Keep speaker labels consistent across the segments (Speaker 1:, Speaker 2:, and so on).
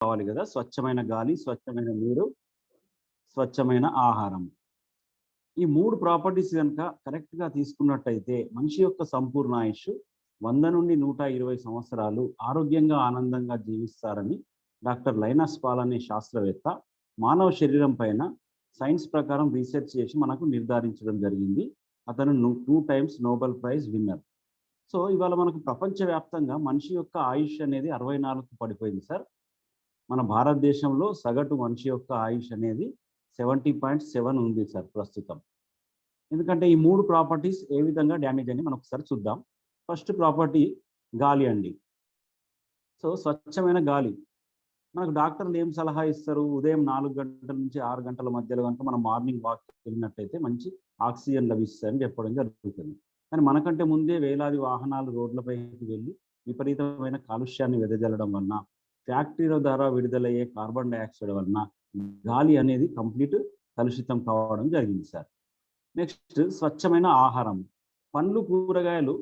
Speaker 1: కావాలి కదా, స్వచ్ఛమైన గాలి, స్వచ్ఛమైన నీరు, స్వచ్ఛమైన ఆహారం. ఈ 3 ప్రాపర్టీస్ గనుక కరెక్ట్‌గా తీసుకున్నట్టయితే మనిషి యొక్క సంపూర్ణ ఆయుష్ 100 నుండి 120 సంవత్సరాలు ఆరోగ్యంగా, ఆనందంగా జీవిస్తారని డాక్టర్ లైనస్ పాల్ అనే శాస్త్రవేత్త మానవ శరీరం పైన సైన్స్ ప్రకారం రీసెర్చ్ చేసి మనకు నిర్ధారించడం జరిగింది. అతను 2 times Nobel prize winner. So, ఇవాళ మనకు ప్రపంచవ్యాప్తంగా మనిషి యొక్క ఆయుష్ అనేది 64కు పడిపోయింది సార్. మన భారతదేశంలో సగటు మనిషి యొక్క ఆయుష్ అనేది 70.7 ఉంది సార్ ప్రస్తుతం. ఎందుకంటే ఈ 3 ప్రాపర్టీస్ ఏ విధంగా డ్యామేజ్ అని మనం ఒకసారి చూద్దాం. ఫస్ట్ ప్రాపర్టీ గాలి అండి. సో, స్వచ్ఛమైన గాలి. మనకు డాక్టర్లు ఏం సలహా ఇస్తారు? ఉదయం 4 గంటల నుంచి 6 గంటల మధ్యలో గనుక మనం మార్నింగ్ వాక్‌కి వెళ్ళినట్టయితే మంచి ఆక్సిజన్ లభిస్తుందని చెప్పడం జరుగుతుంది. కానీ మనకంటే ముందే వేలాది వాహనాలు రోడ్లపైకి వెళ్ళి విపరీతమైన కాలుష్యాన్ని వెదజల్లడం వలన, ఫ్యాక్టరీల ద్వారా విడుదలయ్యే కార్బన్ డయాక్సైడ్ వలన గాలి అనేది కంప్లీట్ కలుషితం కావడం జరిగింది సార్. నెక్స్ట్ స్వచ్ఛమైన ఆహారం. పండ్లు, కూరగాయలు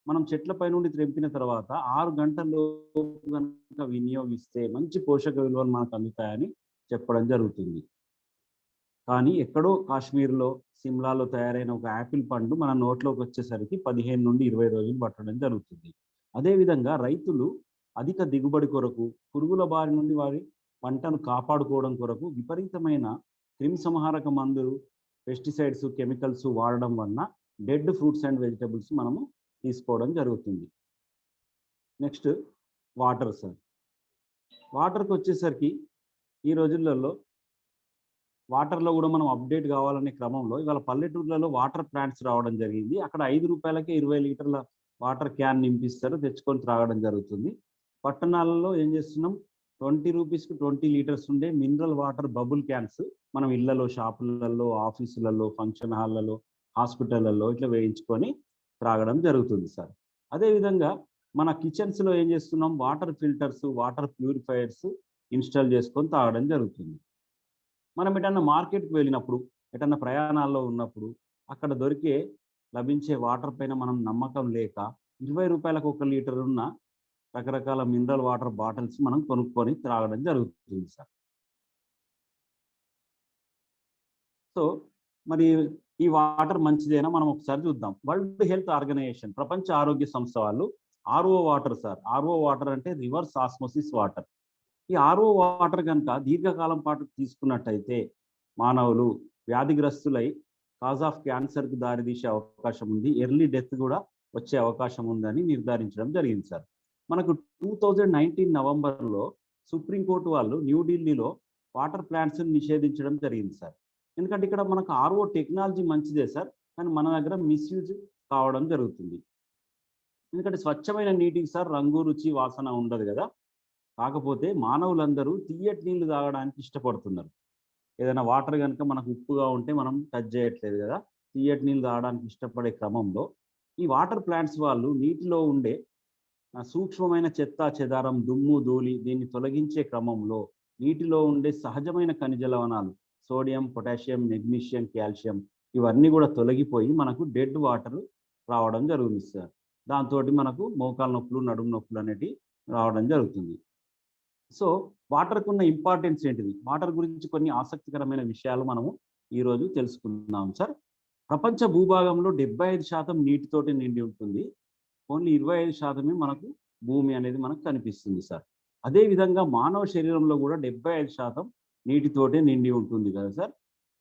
Speaker 1: మనం చెట్లపై నుండి తెంపిన తర్వాత 6 గంటల్లోపు గనుక వినియోగిస్తే మంచి పోషక విలువలు మనకు అందుతాయని చెప్పడం జరుగుతుంది. కానీ ఎక్కడో కాశ్మీర్‌లో, సిమ్లాలో తయారైన ఒక యాపిల్ పండు మన నోట్లోకి వచ్చేసరికి 15 నుండి 20 రోజులు పట్టడం జరుగుతుంది. అదేవిధంగా రైతులు అధిక దిగుబడి కొరకు, పురుగుల బారి నుండి వారి పంటను కాపాడుకోవడం కొరకు విపరీతమైన క్రిమిసంహారక మందులు, పెస్టిసైడ్స్, కెమికల్స్ వాడడం వలన డెడ్ ఫ్రూట్స్ అండ్ వెజిటబుల్స్ మనము తీసుకోవడం జరుగుతుంది. Next water sir. వాటర్‌కి వచ్చేసరికి ఈ రోజులలో వాటర్‌లో కూడా మనం అప్డేట్ కావాలనే క్రమంలో ఇవాళ పల్లెటూర్లలో వాటర్ ప్లాంట్స్ రావడం జరిగింది. అక్కడ రూ. 5కే 20 లీటర్ల వాటర్ క్యాన్ నింపిస్తారు, తెచ్చుకొని త్రాగడం జరుగుతుంది. పట్టణాలలో ఏం చేస్తున్నాం, రూ. 20కి 20 లీటర్స్ ఉండే మినరల్ వాటర్ బబుల్ క్యాన్స్ మనం ఇళ్లలో, షాపులలో, ఆఫీసులలో, ఫంక్షన్ హాల్లలో, హాస్పిటళ్లలో ఇట్లా వేయించుకొని త్రాగడం జరుగుతుంది సార్. అదేవిధంగా మన కిచెన్స్‌లో ఏం చేస్తున్నాం, water filters, water purifiers install చేసుకొని తాగడం జరుగుతుంది. మనం ఎటన్నా మార్కెట్‌కి వెళ్ళినప్పుడు, ఎటన్నా ప్రయాణాల్లో ఉన్నప్పుడు అక్కడ లభించే వాటర్ పైన మనం నమ్మకం లేక రూ. 20కి 1 లీటర్ ఉన్న రకరకాల మినరల్ వాటర్ బాటిల్స్ మనం కొనుక్కొని త్రాగడం జరుగుతుంది సార్. సో, మరి ఈ వాటర్ మంచిదేనా మనం ఒకసారి చూద్దాం. వరల్డ్ హెల్త్ ఆర్గనైజేషన్, ప్రపంచ ఆరోగ్య సంస్థ వాళ్ళు RO water sir. RO water అంటే రివర్స్ ఆస్మోసిస్ వాటర్. ఈ ఆర్ఓ వాటర్ కనుక దీర్ఘకాలం పాటు తీసుకున్నట్టయితే మానవులు వ్యాధిగ్రస్తులై కాజ్ ఆఫ్ క్యాన్సర్‌కి దారితీసే అవకాశం ఉంది. ఎర్లీ డెత్ కూడా వచ్చే అవకాశం ఉందని నిర్ధారించడం జరిగింది సార్. మనకు 2019 నవంబర్‌లో సుప్రీంకోర్టు వాళ్ళు న్యూఢిల్లీలో వాటర్ ప్లాంట్స్‌ని నిషేధించడం జరిగింది సార్. ఎందుకంటే ఇక్కడ మనకు ఆర్ఓ టెక్నాలజీ మంచిదే సార్, కానీ మన దగ్గర మిస్‌యూజ్ కావడం జరుగుతుంది. ఎందుకంటే స్వచ్ఛమైన నీటికి సార్ రంగు, రుచి, వాసన ఉండదు కదా. కాకపోతే మానవులందరూ తియ్యటి నీళ్లు తాగడానికి ఇష్టపడుతున్నారు. ఏదైనా వాటర్ కనుక మనకు ఉప్పుగా ఉంటే మనం టచ్ చేయట్లేదు కదా. తియ్యటి నీళ్ళు తాగడానికి ఇష్టపడే క్రమంలో ఈ వాటర్ ప్లాంట్స్ వాళ్ళు నీటిలో ఉండే సూక్ష్మమైన చెత్త, చెదారం, దుమ్ము, ధూళి దీన్ని తొలగించే క్రమంలో నీటిలో ఉండే సహజమైన ఖనిజ లవణాలు సోడియం, పొటాషియం, మెగ్నీషియం, కాల్షియం ఇవన్నీ కూడా తొలగిపోయి మనకు డెడ్ వాటర్ రావడం జరుగుతుంది సార్. దాంతోటి మనకు మోకాలు నొప్పులు, నడుము నొప్పులు అనేటివి రావడం జరుగుతుంది. సో, వాటర్‌కు ఉన్న ఇంపార్టెన్స్ ఏంటిది? వాటర్ గురించి కొన్ని ఆసక్తికరమైన విషయాలు మనము ఈరోజు తెలుసుకుందాం సార్. ప్రపంచ భూభాగంలో 75% నీటితోటి నిండి ఉంటుంది. ఓన్లీ 25% మనకు భూమి అనేది మనకు కనిపిస్తుంది సార్. అదే విధంగా మానవ శరీరంలో కూడా 75% నీటితోటే నిండి ఉంటుంది కదా సార్.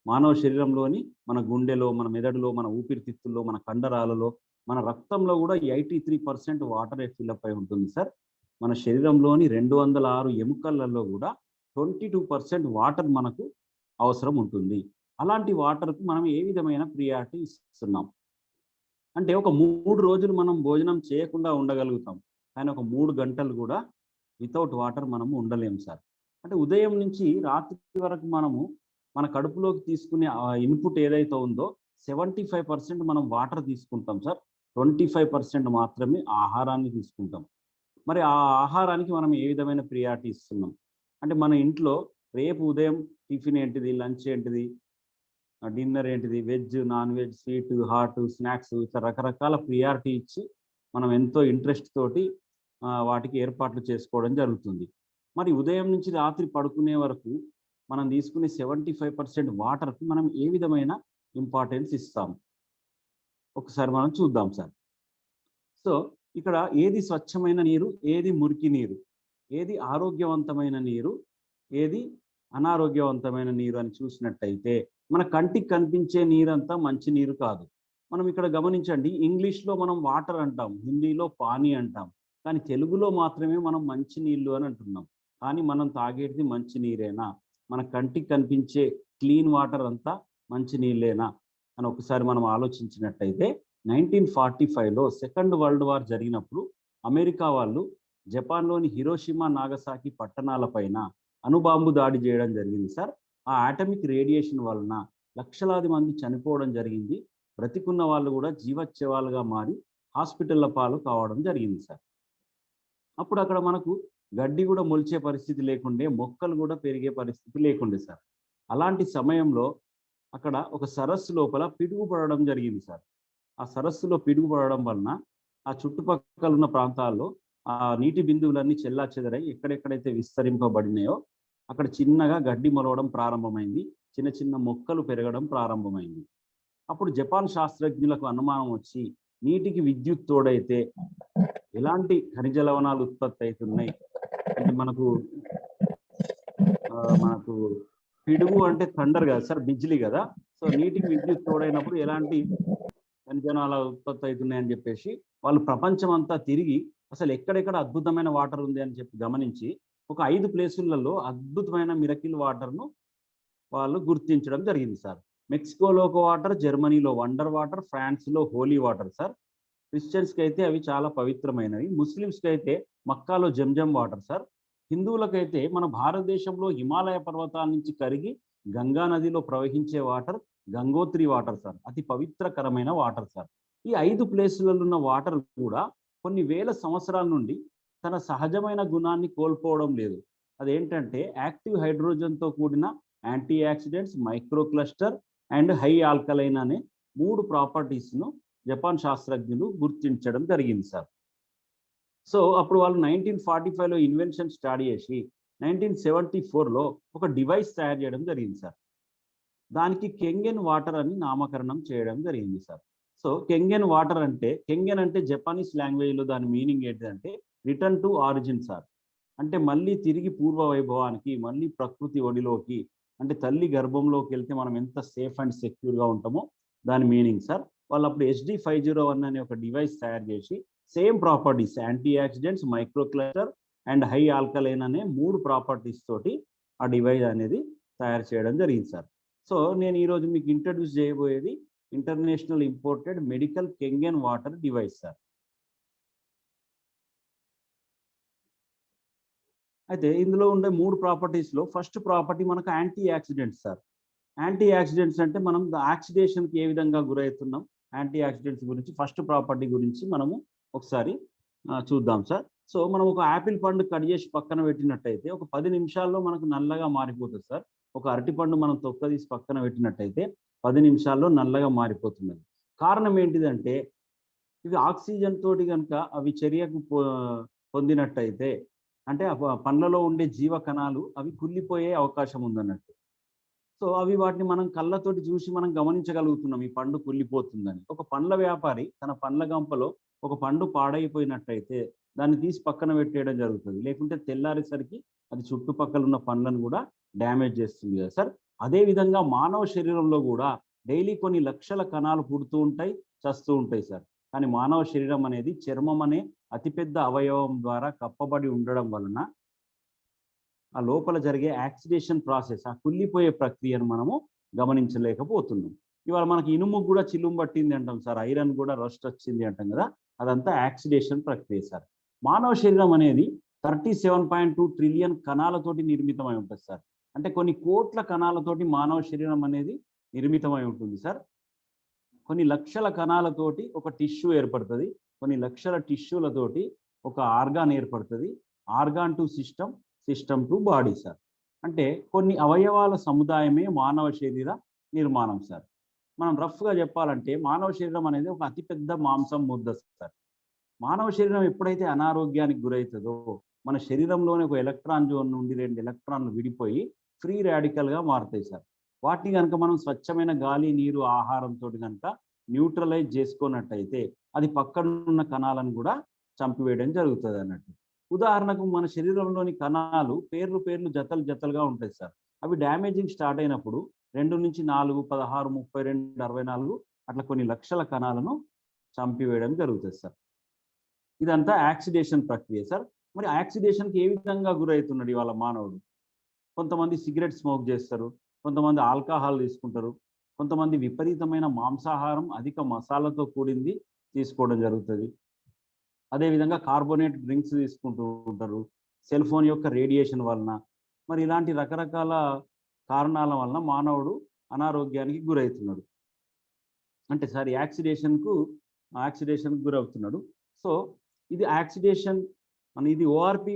Speaker 1: మానవ శరీరంలోని మన గుండెలో, మన మెదడులో, మన ఊపిరితిత్తుల్లో, మన కండరాలలో, మన రక్తంలో కూడా 83% వాటరే ఫిలప్ అయి ఉంటుంది సార్. మన శరీరంలోని 206 ఎముకలలో కూడా 22% వాటర్ మనకు అవసరం ఉంటుంది. అలాంటి వాటర్‌కు మనం ఏ విధమైన ప్రియారిటీ ఇస్తున్నాం? అంటే ఒక 3 రోజులు మనం భోజనం చేయకుండా ఉండగలుగుతాం. కానీ ఒక 3 గంటలు కూడా వితౌట్ వాటర్ మనము ఉండలేము సార్. అంటే ఉదయం నుంచి రాత్రి వరకు మనము మన కడుపులోకి తీసుకునే ఇన్‌పుట్ ఏదైతే ఉందో 75% మనం వాటర్ తీసుకుంటాం సార్. 25% మాత్రమే ఆహారాన్ని తీసుకుంటాం. మరి ఆ ఆహారానికి మనం ఏ విధమైన ప్రియారిటీ ఇస్తున్నాం? అంటే మన ఇంట్లో రేపు ఉదయం టిఫిన్ ఏంటిది, లంచ్ ఏంటిది, డిన్నర్ ఏంటిది, veg, non veg, sweet, hot, snacks ఇట్లా రకరకాల ప్రియారిటీ ఇచ్చి మనం ఎంతో ఇంట్రెస్ట్ తోటి వాటికి ఏర్పాట్లు చేసుకోవడం జరుగుతుంది. మరి ఉదయం నుంచి రాత్రి పడుకునే వరకు మనం తీసుకునే 75% వాటర్కి మనం ఏ విధమైన ఇంపార్టెన్స్ ఇస్తాం ఒకసారి మనం చూద్దాం సార్. సో ఇక్కడ ఏది స్వచ్ఛమైన నీరు, ఏది మురికి నీరు, ఏది ఆరోగ్యవంతమైన నీరు, ఏది అనారోగ్యవంతమైన నీరు అని చూసినట్టయితే మన కంటికి కనిపించే నీరంతా మంచి నీరు కాదు. మనం ఇక్కడ గమనించండి, ఇంగ్లీష్లో మనం వాటర్ అంటాం, హిందీలో పానీ అంటాం, కానీ తెలుగులో మాత్రమే మనం మంచి నీళ్ళు అని అంటున్నాం. కానీ మనం తాగేది మంచి నీరేనా? మన కంటికి కనిపించే క్లీన్ వాటర్ అంతా మంచి నీళ్ళేనా అని ఒకసారి మనం ఆలోచించినట్టయితే 1945లో సెకండ్ వరల్డ్ వార్ జరిగినప్పుడు అమెరికా వాళ్ళు జపాన్లోని హిరోషిమా నాగసాకి పట్టణాలపైన అణుబాంబు దాడి చేయడం జరిగింది సార్. ఆ ఆటమిక్ రేడియేషన్ వలన లక్షలాది మంది చనిపోవడం జరిగింది. బ్రతికున్న వాళ్ళు కూడా జీవచ్ఛవాలుగా మారి హాస్పిటల్ల పాలు కావడం జరిగింది సార్. అప్పుడు అక్కడ మనకు గడ్డి కూడా మొలిచే పరిస్థితి లేకుండే, మొక్కలు కూడా పెరిగే పరిస్థితి లేకుండే సార్. అలాంటి సమయంలో అక్కడ ఒక సరస్సు లోపల పిడుగు పడడం జరిగింది సార్. ఆ సరస్సులో పిడుగు పడడం వలన ఆ చుట్టుపక్కల ఉన్న ప్రాంతాల్లో ఆ నీటి బిందువులన్నీ చెల్లాచెదరై ఎక్కడెక్కడైతే విస్తరింపబడినాయో అక్కడ చిన్నగా గడ్డి మొలవడం ప్రారంభమైంది, చిన్న చిన్న మొక్కలు పెరగడం ప్రారంభమైంది. అప్పుడు జపాన్ శాస్త్రజ్ఞులకు అనుమానం వచ్చి నీటికి విద్యుత్ తోడైతే ఎలాంటి ఖనిజ లవణాలు ఉత్పత్తి అవుతున్నాయి అంటే మనకు పిడుగు అంటే థండర్ కదా సార్, బిజ్లీ కదా. సో నీటికి విద్యుత్ తోడైనప్పుడు ఎలాంటి ఖనిజాల ఉత్పత్తి అవుతున్నాయని చెప్పేసి వాళ్ళు ప్రపంచం అంతా తిరిగి అసలు ఎక్కడెక్కడ అద్భుతమైన వాటర్ ఉంది అని చెప్పి గమనించి ఒక 5 ప్లేసులలో అద్భుతమైన మిరకిల్ వాటర్ను వాళ్ళు గుర్తించడం జరిగింది సార్. మెక్సికోలో ఒక వాటర్, జర్మనీలో వండర్ వాటర్, ఫ్రాన్స్లో హోలీ వాటర్ సార్. క్రిస్టియన్స్కి అయితే అవి చాలా పవిత్రమైనవి. ముస్లిమ్స్కి అయితే మక్కాలో జంజం వాటర్ సార్. హిందువులకైతే మన భారతదేశంలో హిమాలయ పర్వతాల నుంచి కరిగి గంగా నదిలో ప్రవహించే వాటర్ గంగోత్రి వాటర్ సార్, అతి పవిత్రకరమైన వాటర్ సార్. ఈ 5 ప్లేసులలో ఉన్న వాటర్ కూడా కొన్ని వేల సంవత్సరాల నుండి తన సహజమైన గుణాన్ని కోల్పోవడం లేదు. అదేంటంటే యాక్టివ్ హైడ్రోజన్తో కూడిన antioxidants, micro cluster and high alkaline అనే 3 ప్రాపర్టీస్ను జపాన్ శాస్త్రజ్ఞులు గుర్తించడం జరిగింది సార్. సో అప్పుడు వాళ్ళు 1945లో ఇన్వెన్షన్ స్టార్ట్ చేసి 1974లో ఒక డివైస్ తయారు చేయడం జరిగింది సార్. దానికి కెంగెన్ వాటర్ అని నామకరణం చేయడం జరిగింది సార్. సో కెంగెన్ వాటర్ అంటే, కెంగెన్ అంటే జపానీస్ లాంగ్వేజ్లో దాని మీనింగ్ ఏంటంటే రిటర్న్ టు ఆరిజిన్ సార్. అంటే మళ్ళీ తిరిగి పూర్వ వైభవానికి, మళ్ళీ ప్రకృతి ఒడిలోకి, అంటే తల్లి గర్భంలోకి వెళ్తే మనం ఎంత సేఫ్ అండ్ సెక్యూర్గా ఉంటామో దాని మీనింగ్ సార్. వాళ్ళు అప్పుడు HD501 అనే ఒక డివైస్ తయారు చేసి same properties antioxidants, micro cluster and high alkaline అనే 3 ప్రాపర్టీస్ తోటి ఆ డివైస్ అనేది తయారు చేయడం జరిగింది సార్. సో నేను ఈరోజు మీకు ఇంట్రడ్యూస్ చేయబోయేది international imported medical Kangen water device sir. అయితే ఇందులో ఉండే 3 ప్రాపర్టీస్లో ఫస్ట్ ప్రాపర్టీ మనకు anti oxidants sir. Anti oxidants అంటే మనం ఆక్సిడేషన్కి ఏ విధంగా గురవుతున్నాం, యాంటీ ఆక్సిడెంట్స్ గురించి ఫస్ట్ ప్రాపర్టీ గురించి మనము ఒకసారి చూద్దాం సార్. సో మనం ఒక యాపిల్ పండు కట్ చేసి పక్కన పెట్టినట్టయితే ఒక 10 నిమిషాల్లో మనకు నల్లగా మారిపోతుంది సార్. ఒక అరటిపండు మనం తొక్క తీసి పక్కన పెట్టినట్టయితే 10 నిమిషాల్లో నల్లగా మారిపోతున్నది. కారణం ఏంటిదంటే ఇవి ఆక్సిజన్ తోటి కనుక అవి చర్యకు పొందినట్టయితే అంటే పండ్లలో ఉండే జీవ కణాలు అవి కుళ్ళిపోయే అవకాశం ఉందన్నట్టు. సో అవి వాటిని మనం కళ్ళతోటి చూసి మనం గమనించగలుగుతున్నాం ఈ పండు కుళ్ళిపోతుందని. ఒక పండ్ల వ్యాపారి తన పండ్ల గంపలో ఒక పండు పాడైపోయినట్టయితే దాన్ని తీసి పక్కన పెట్టేయడం జరుగుతుంది. లేకుంటే తెల్లారేసరికి అది చుట్టుపక్కల ఉన్న పండ్లను కూడా డ్యామేజ్ చేస్తుంది కదా సార్. అదేవిధంగా మానవ శరీరంలో కూడా డైలీ కొన్ని లక్షల కణాలు పుడుతూ ఉంటాయి, చస్తూ ఉంటాయి సార్. కానీ మానవ శరీరం అనేది చర్మం అనే అతిపెద్ద అవయవం ద్వారా కప్పబడి ఉండడం వలన ఆ లోపల జరిగే ఆక్సిడేషన్ ప్రాసెస్, ఆ కుళ్ళిపోయే ప్రక్రియను మనము గమనించలేకపోతున్నాం. ఇవాళ మనకి ఇనుము కూడా చిల్లుం పట్టింది అంటాం సార్, ఐరన్ కూడా రస్ట్ వచ్చింది అంటాం కదా, అదంతా ఆక్సిడేషన్ ప్రక్రియ సార్. మానవ శరీరం అనేది 37.2 ట్రిలియన్ కణాలతోటి నిర్మితమై ఉంటుంది సార్. అంటే కొన్ని కోట్ల కణాలతోటి మానవ శరీరం అనేది నిర్మితమై ఉంటుంది సార్. కొన్ని లక్షల కణాలతోటి ఒక టిష్యూ ఏర్పడుతుంది, కొన్ని లక్షల టిష్యూలతోటి ఒక ఆర్గాన్ ఏర్పడుతుంది. Organ to system, system to body sir. అంటే కొన్ని అవయవాల సముదాయమే మానవ శరీర నిర్మాణం సార్. మనం రఫ్గా చెప్పాలంటే మానవ శరీరం అనేది ఒక అతిపెద్ద మాంసం ముద్ద సార్. మానవ శరీరం ఎప్పుడైతే అనారోగ్యానికి గురవుతుందో మన శరీరంలోని ఒక ఎలక్ట్రాన్ జోన్ నుండి 2 ఎలక్ట్రాన్లు విడిపోయి ఫ్రీ రాడికల్గా మారుతాయి సార్. వాటిని కనుక మనం స్వచ్ఛమైన గాలి, నీరు, ఆహారంతో కనుక న్యూట్రలైజ్ చేసుకున్నట్టయితే అది పక్కనున్న కణాలను కూడా చంపివేయడం జరుగుతుంది అన్నట్టు. ఉదాహరణకు మన శరీరంలోని కణాలు పేర్లు జతలుగా ఉంటాయి సార్. అవి డ్యామేజింగ్ స్టార్ట్ అయినప్పుడు 2 నుంచి 4, 16, 32, 64 అట్లా కొన్ని లక్షల కణాలను చంపివేయడం జరుగుతుంది సార్. ఇదంతా ఆక్సిడేషన్ ప్రక్రియ సార్. మరి ఆక్సిడేషన్కి ఏ విధంగా గురవుతున్నాడు ఇవాళ మానవుడు? కొంతమంది సిగరెట్ స్మోక్ చేస్తారు, కొంతమంది ఆల్కహాల్ తీసుకుంటారు, కొంతమంది విపరీతమైన మాంసాహారం, అధిక మసాలాతో కూడింది తీసుకోవడం జరుగుతుంది. అదేవిధంగా కార్బోనేట్ డ్రింక్స్ తీసుకుంటూ ఉంటారు, సెల్ ఫోన్ యొక్క రేడియేషన్ వలన. మరి ఇలాంటి రకరకాల కారణాల వలన మానవుడు అనారోగ్యానికి గురవుతున్నాడు. అంటే సార్ యాక్సిడేషన్కు గురవుతున్నాడు. సో ఇది యాక్సిడేషన్ ఇది ఓఆర్పి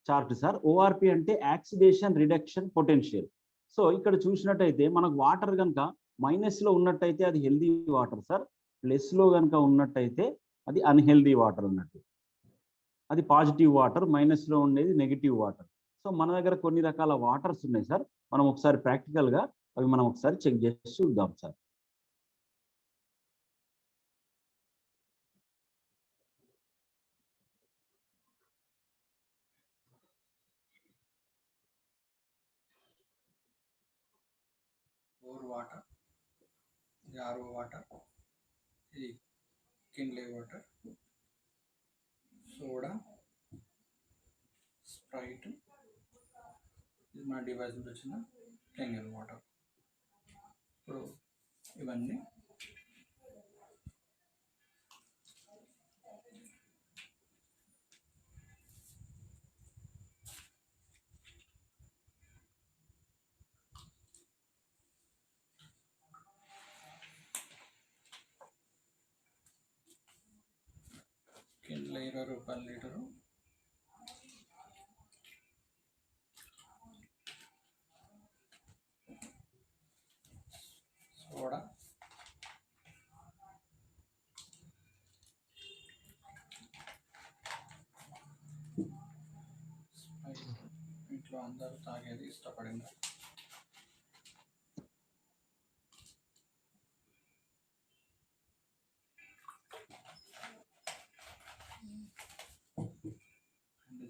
Speaker 1: చార్ట్ సార్. ఓఆర్పి అంటే యాక్సిడేషన్ రిడక్షన్ పొటెన్షియల్. సో ఇక్కడ చూసినట్టయితే మనకు వాటర్ కనుక మైనస్లో ఉన్నట్టయితే అది హెల్దీ వాటర్ సార్, ప్లస్లో కనుక ఉన్నట్టయితే అది అన్హెల్దీ వాటర్ అన్నట్టు. అది పాజిటివ్ వాటర్, మైనస్లో ఉండేది నెగిటివ్ వాటర్. సో మన దగ్గర కొన్ని రకాల వాటర్స్ ఉన్నాయి సార్. మనం ఒకసారి ప్రాక్టికల్గా అవి మనం ఒకసారి చెక్ చేసి చూద్దాం సార్.
Speaker 2: బోర్ వాటర్, ఇది ఆర్ఓ వాటర్, ఇది కిన్లే వాటర్, సోడా, స్ప్రైట్, ఇది మన డివైస్ నుంచి వచ్చిన కెంగన్ వాటర్. ఇప్పుడు ఇవన్నీ కిన్లే 20 రూపాయల లీటరు, సోడా, స్ప్రైట్ ఇంట్లో అందరూ తాగేది ఇష్టపడింది. ఇది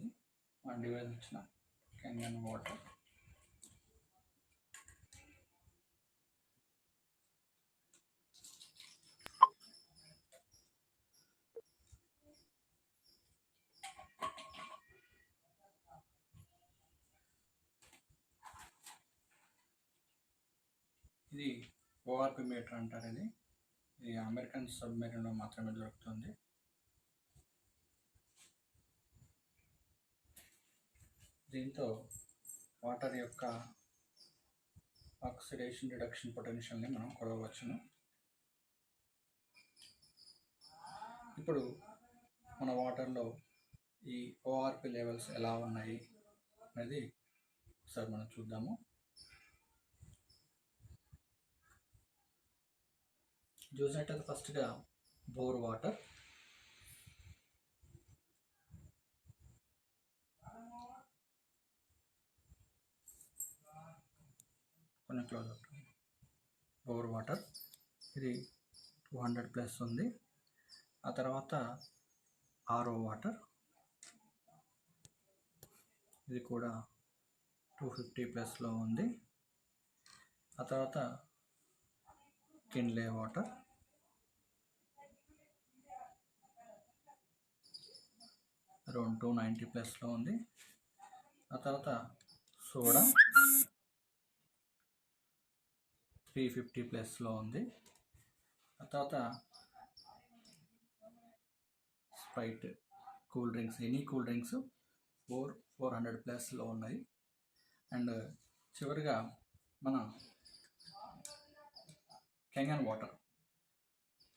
Speaker 2: మన డివైస్ వచ్చిన కెంగన్ వాటర్. ఇది ఓఆర్పి మీటర్ అంటారు. ఇది అమెరికన్ సబ్మెరీన్లో మాత్రమే దొరుకుతుంది. దీంతో వాటర్ యొక్క ఆక్సిడేషన్ రిడక్షన్ పొటెన్షియల్ని మనం కొలవవచ్చును. ఇప్పుడు మన వాటర్లో ఈ ఓఆర్పి లెవెల్స్ ఎలా ఉన్నాయి అనేది ఒకసారి మనం చూద్దాము. చూసినట్టయితే ఫస్ట్గా బోర్ వాటర్, కొన్ని క్లోజ్ బోర్ వాటర్, ఇది 200+ ఉంది. ఆ తర్వాత ఆర్ఓ వాటర్, ఇది కూడా 250+లో ఉంది. ఆ తర్వాత కిన్లే వాటర్, అరౌండ్ 290+లో ఉంది. ఆ తర్వాత సోడా 350+లో ఉంది. ఆ తర్వాత Sprite cool drinks, any cool drinks 400+లో ఉన్నాయి. అండ్ చివరిగా మన కెంగన్ వాటర్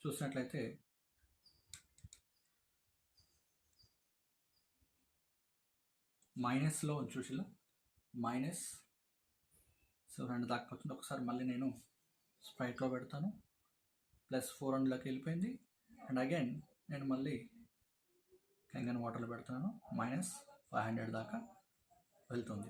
Speaker 2: చూసినట్లయితే మైనస్లో చూసిలా -700 దాకా వచ్చింది. ఒకసారి మళ్ళీ నేను స్ప్రైట్లో పెడతాను, +400లోకి వెళ్ళిపోయింది. అండ్ అగైన్ నేను మళ్ళీ కెంగన్ వాటర్లో పెడుతున్నాను. -500 దాకా వెళ్తుంది.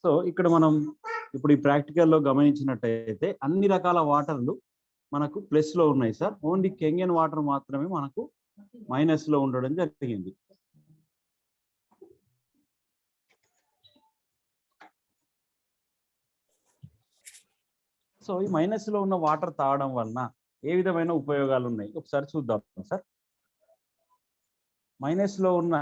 Speaker 1: సో ఇక్కడ మనం ఇప్పుడు ఈ ప్రాక్టికల్లో గమనించినట్టయితే అన్ని రకాల వాటర్లు మనకు ప్లస్ లో ఉన్నాయి సార్. ఓన్లీ కెంగన్ వాటర్ మాత్రమే మనకు మైనస్ లో ఉండడం జరిగింది. సో ఈ మైనస్ లో ఉన్న వాటర్ తాగడం వలన ఏ విధమైన ఉపయోగాలు ఉన్నాయి ఒకసారి చూద్దాం సార్. మైనస్ లో ఉన్న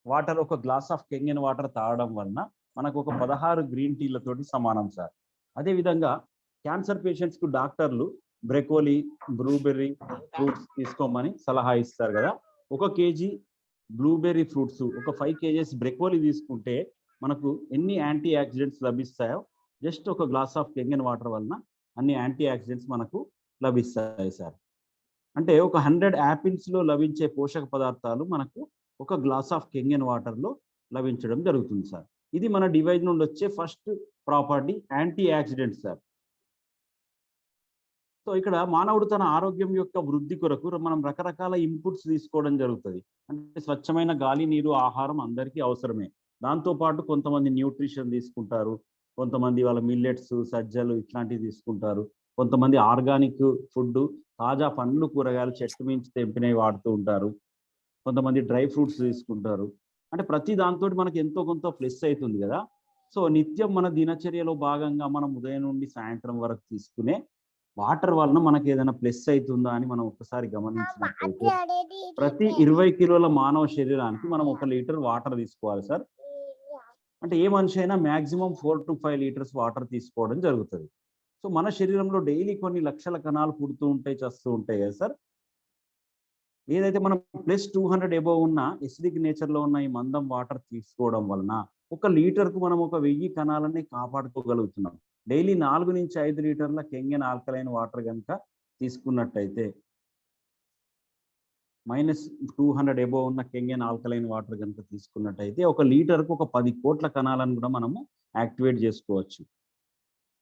Speaker 1: వాటర్, ఒక గ్లాస్ ఆఫ్ కెంగన్ వాటర్ తాగడం వలన మనకు ఒక 16 గ్రీన్ టీలతోటి సమానం సార్. అదేవిధంగా క్యాన్సర్ పేషెంట్స్ కు డాక్టర్లు బ్రెకోలీ, బ్లూబెర్రీ ఫ్రూట్స్ తీసుకోమని సలహా ఇస్తారు కదా. 1 kg బ్లూబెర్రీ ఫ్రూట్స్, ఒక 5 kgs బ్రెకోలీ తీసుకుంటే మనకు ఎన్ని యాంటీ ఆక్సిడెంట్స్ లభిస్తాయో జస్ట్ ఒక గ్లాస్ ఆఫ్ కెంగన్ వాటర్ వలన అన్ని యాంటీ ఆక్సిడెంట్స్ మనకు లభిస్తాయి సార్. అంటే ఒక 100 యాపిల్స్ లో లభించే పోషక పదార్థాలు మనకు ఒక గ్లాస్ ఆఫ్ కెంగన్ వాటర్ లో లభించడం జరుగుతుంది సార్. ఇది మన డివైస్ నుండి వచ్చే first property, anti oxidant sir. So ఇక్కడ మానవుడు తన ఆరోగ్యం యొక్క వృద్ధి కొరకు మనం రకరకాల ఇన్పుట్స్ తీసుకోవడం జరుగుతుంది. అంటే స్వచ్ఛమైన గాలి, నీరు, ఆహారం అందరికీ అవసరమే. దాంతోపాటు కొంతమంది న్యూట్రిషన్ తీసుకుంటారు, కొంతమంది వాళ్ళ మిల్లెట్స్, సజ్జలు ఇట్లాంటివి తీసుకుంటారు, కొంతమంది ఆర్గానిక్ ఫుడ్, తాజా పండ్లు, కూరగాయలు చెట్టు మించి తెంపినవి వాడుతూ ఉంటారు, కొంతమంది డ్రై ఫ్రూట్స్ తీసుకుంటారు. అంటే ప్రతి దాంతో మనకి ఎంతో కొంత ప్లస్ అవుతుంది కదా. సో నిత్యం మన దినచర్యలో భాగంగా మనం ఉదయం నుండి సాయంత్రం వరకు తీసుకునే వాటర్ వలన మనకి ఏదైనా ప్లస్ అవుతుందా అని మనం ఒకసారి గమనించినట్లయితే ప్రతి 20 కిలోల మానవ శరీరానికి మనం 1 లీటర్ వాటర్ తీసుకోవాలి సార్. అంటే ఏ మనిషి అయినా మాక్సిమం 4 to 5 లీటర్స్ వాటర్ తీసుకోవడం జరుగుతుంది. సో మన శరీరంలో డైలీ కొన్ని లక్షల కణాలు పుడుతూ ఉంటాయి, చస్తూ ఉంటాయి కదా సార్. ఏదైతే మనం +200 ఎబోవ్ ఉన్న ఎసిడిక్ నేచర్ లో ఉన్న ఈ మందం వాటర్ తీసుకోవడం వలన 1 లీటర్కు మనం 1000 కణాలని కాపాడుకోగలుగుతున్నాం. డైలీ 4 నుంచి 5 లీటర్ల కెంగన్ ఆల్కలైన్ వాటర్ కనుక తీసుకున్నట్టయితే, -200 ఎబోవ్ ఉన్న కెంగన్ ఆల్కలైన్ వాటర్ కనుక తీసుకున్నట్టయితే 1 లీటర్కు ఒక 10 కోట్ల కణాలను కూడా మనము యాక్టివేట్ చేసుకోవచ్చు.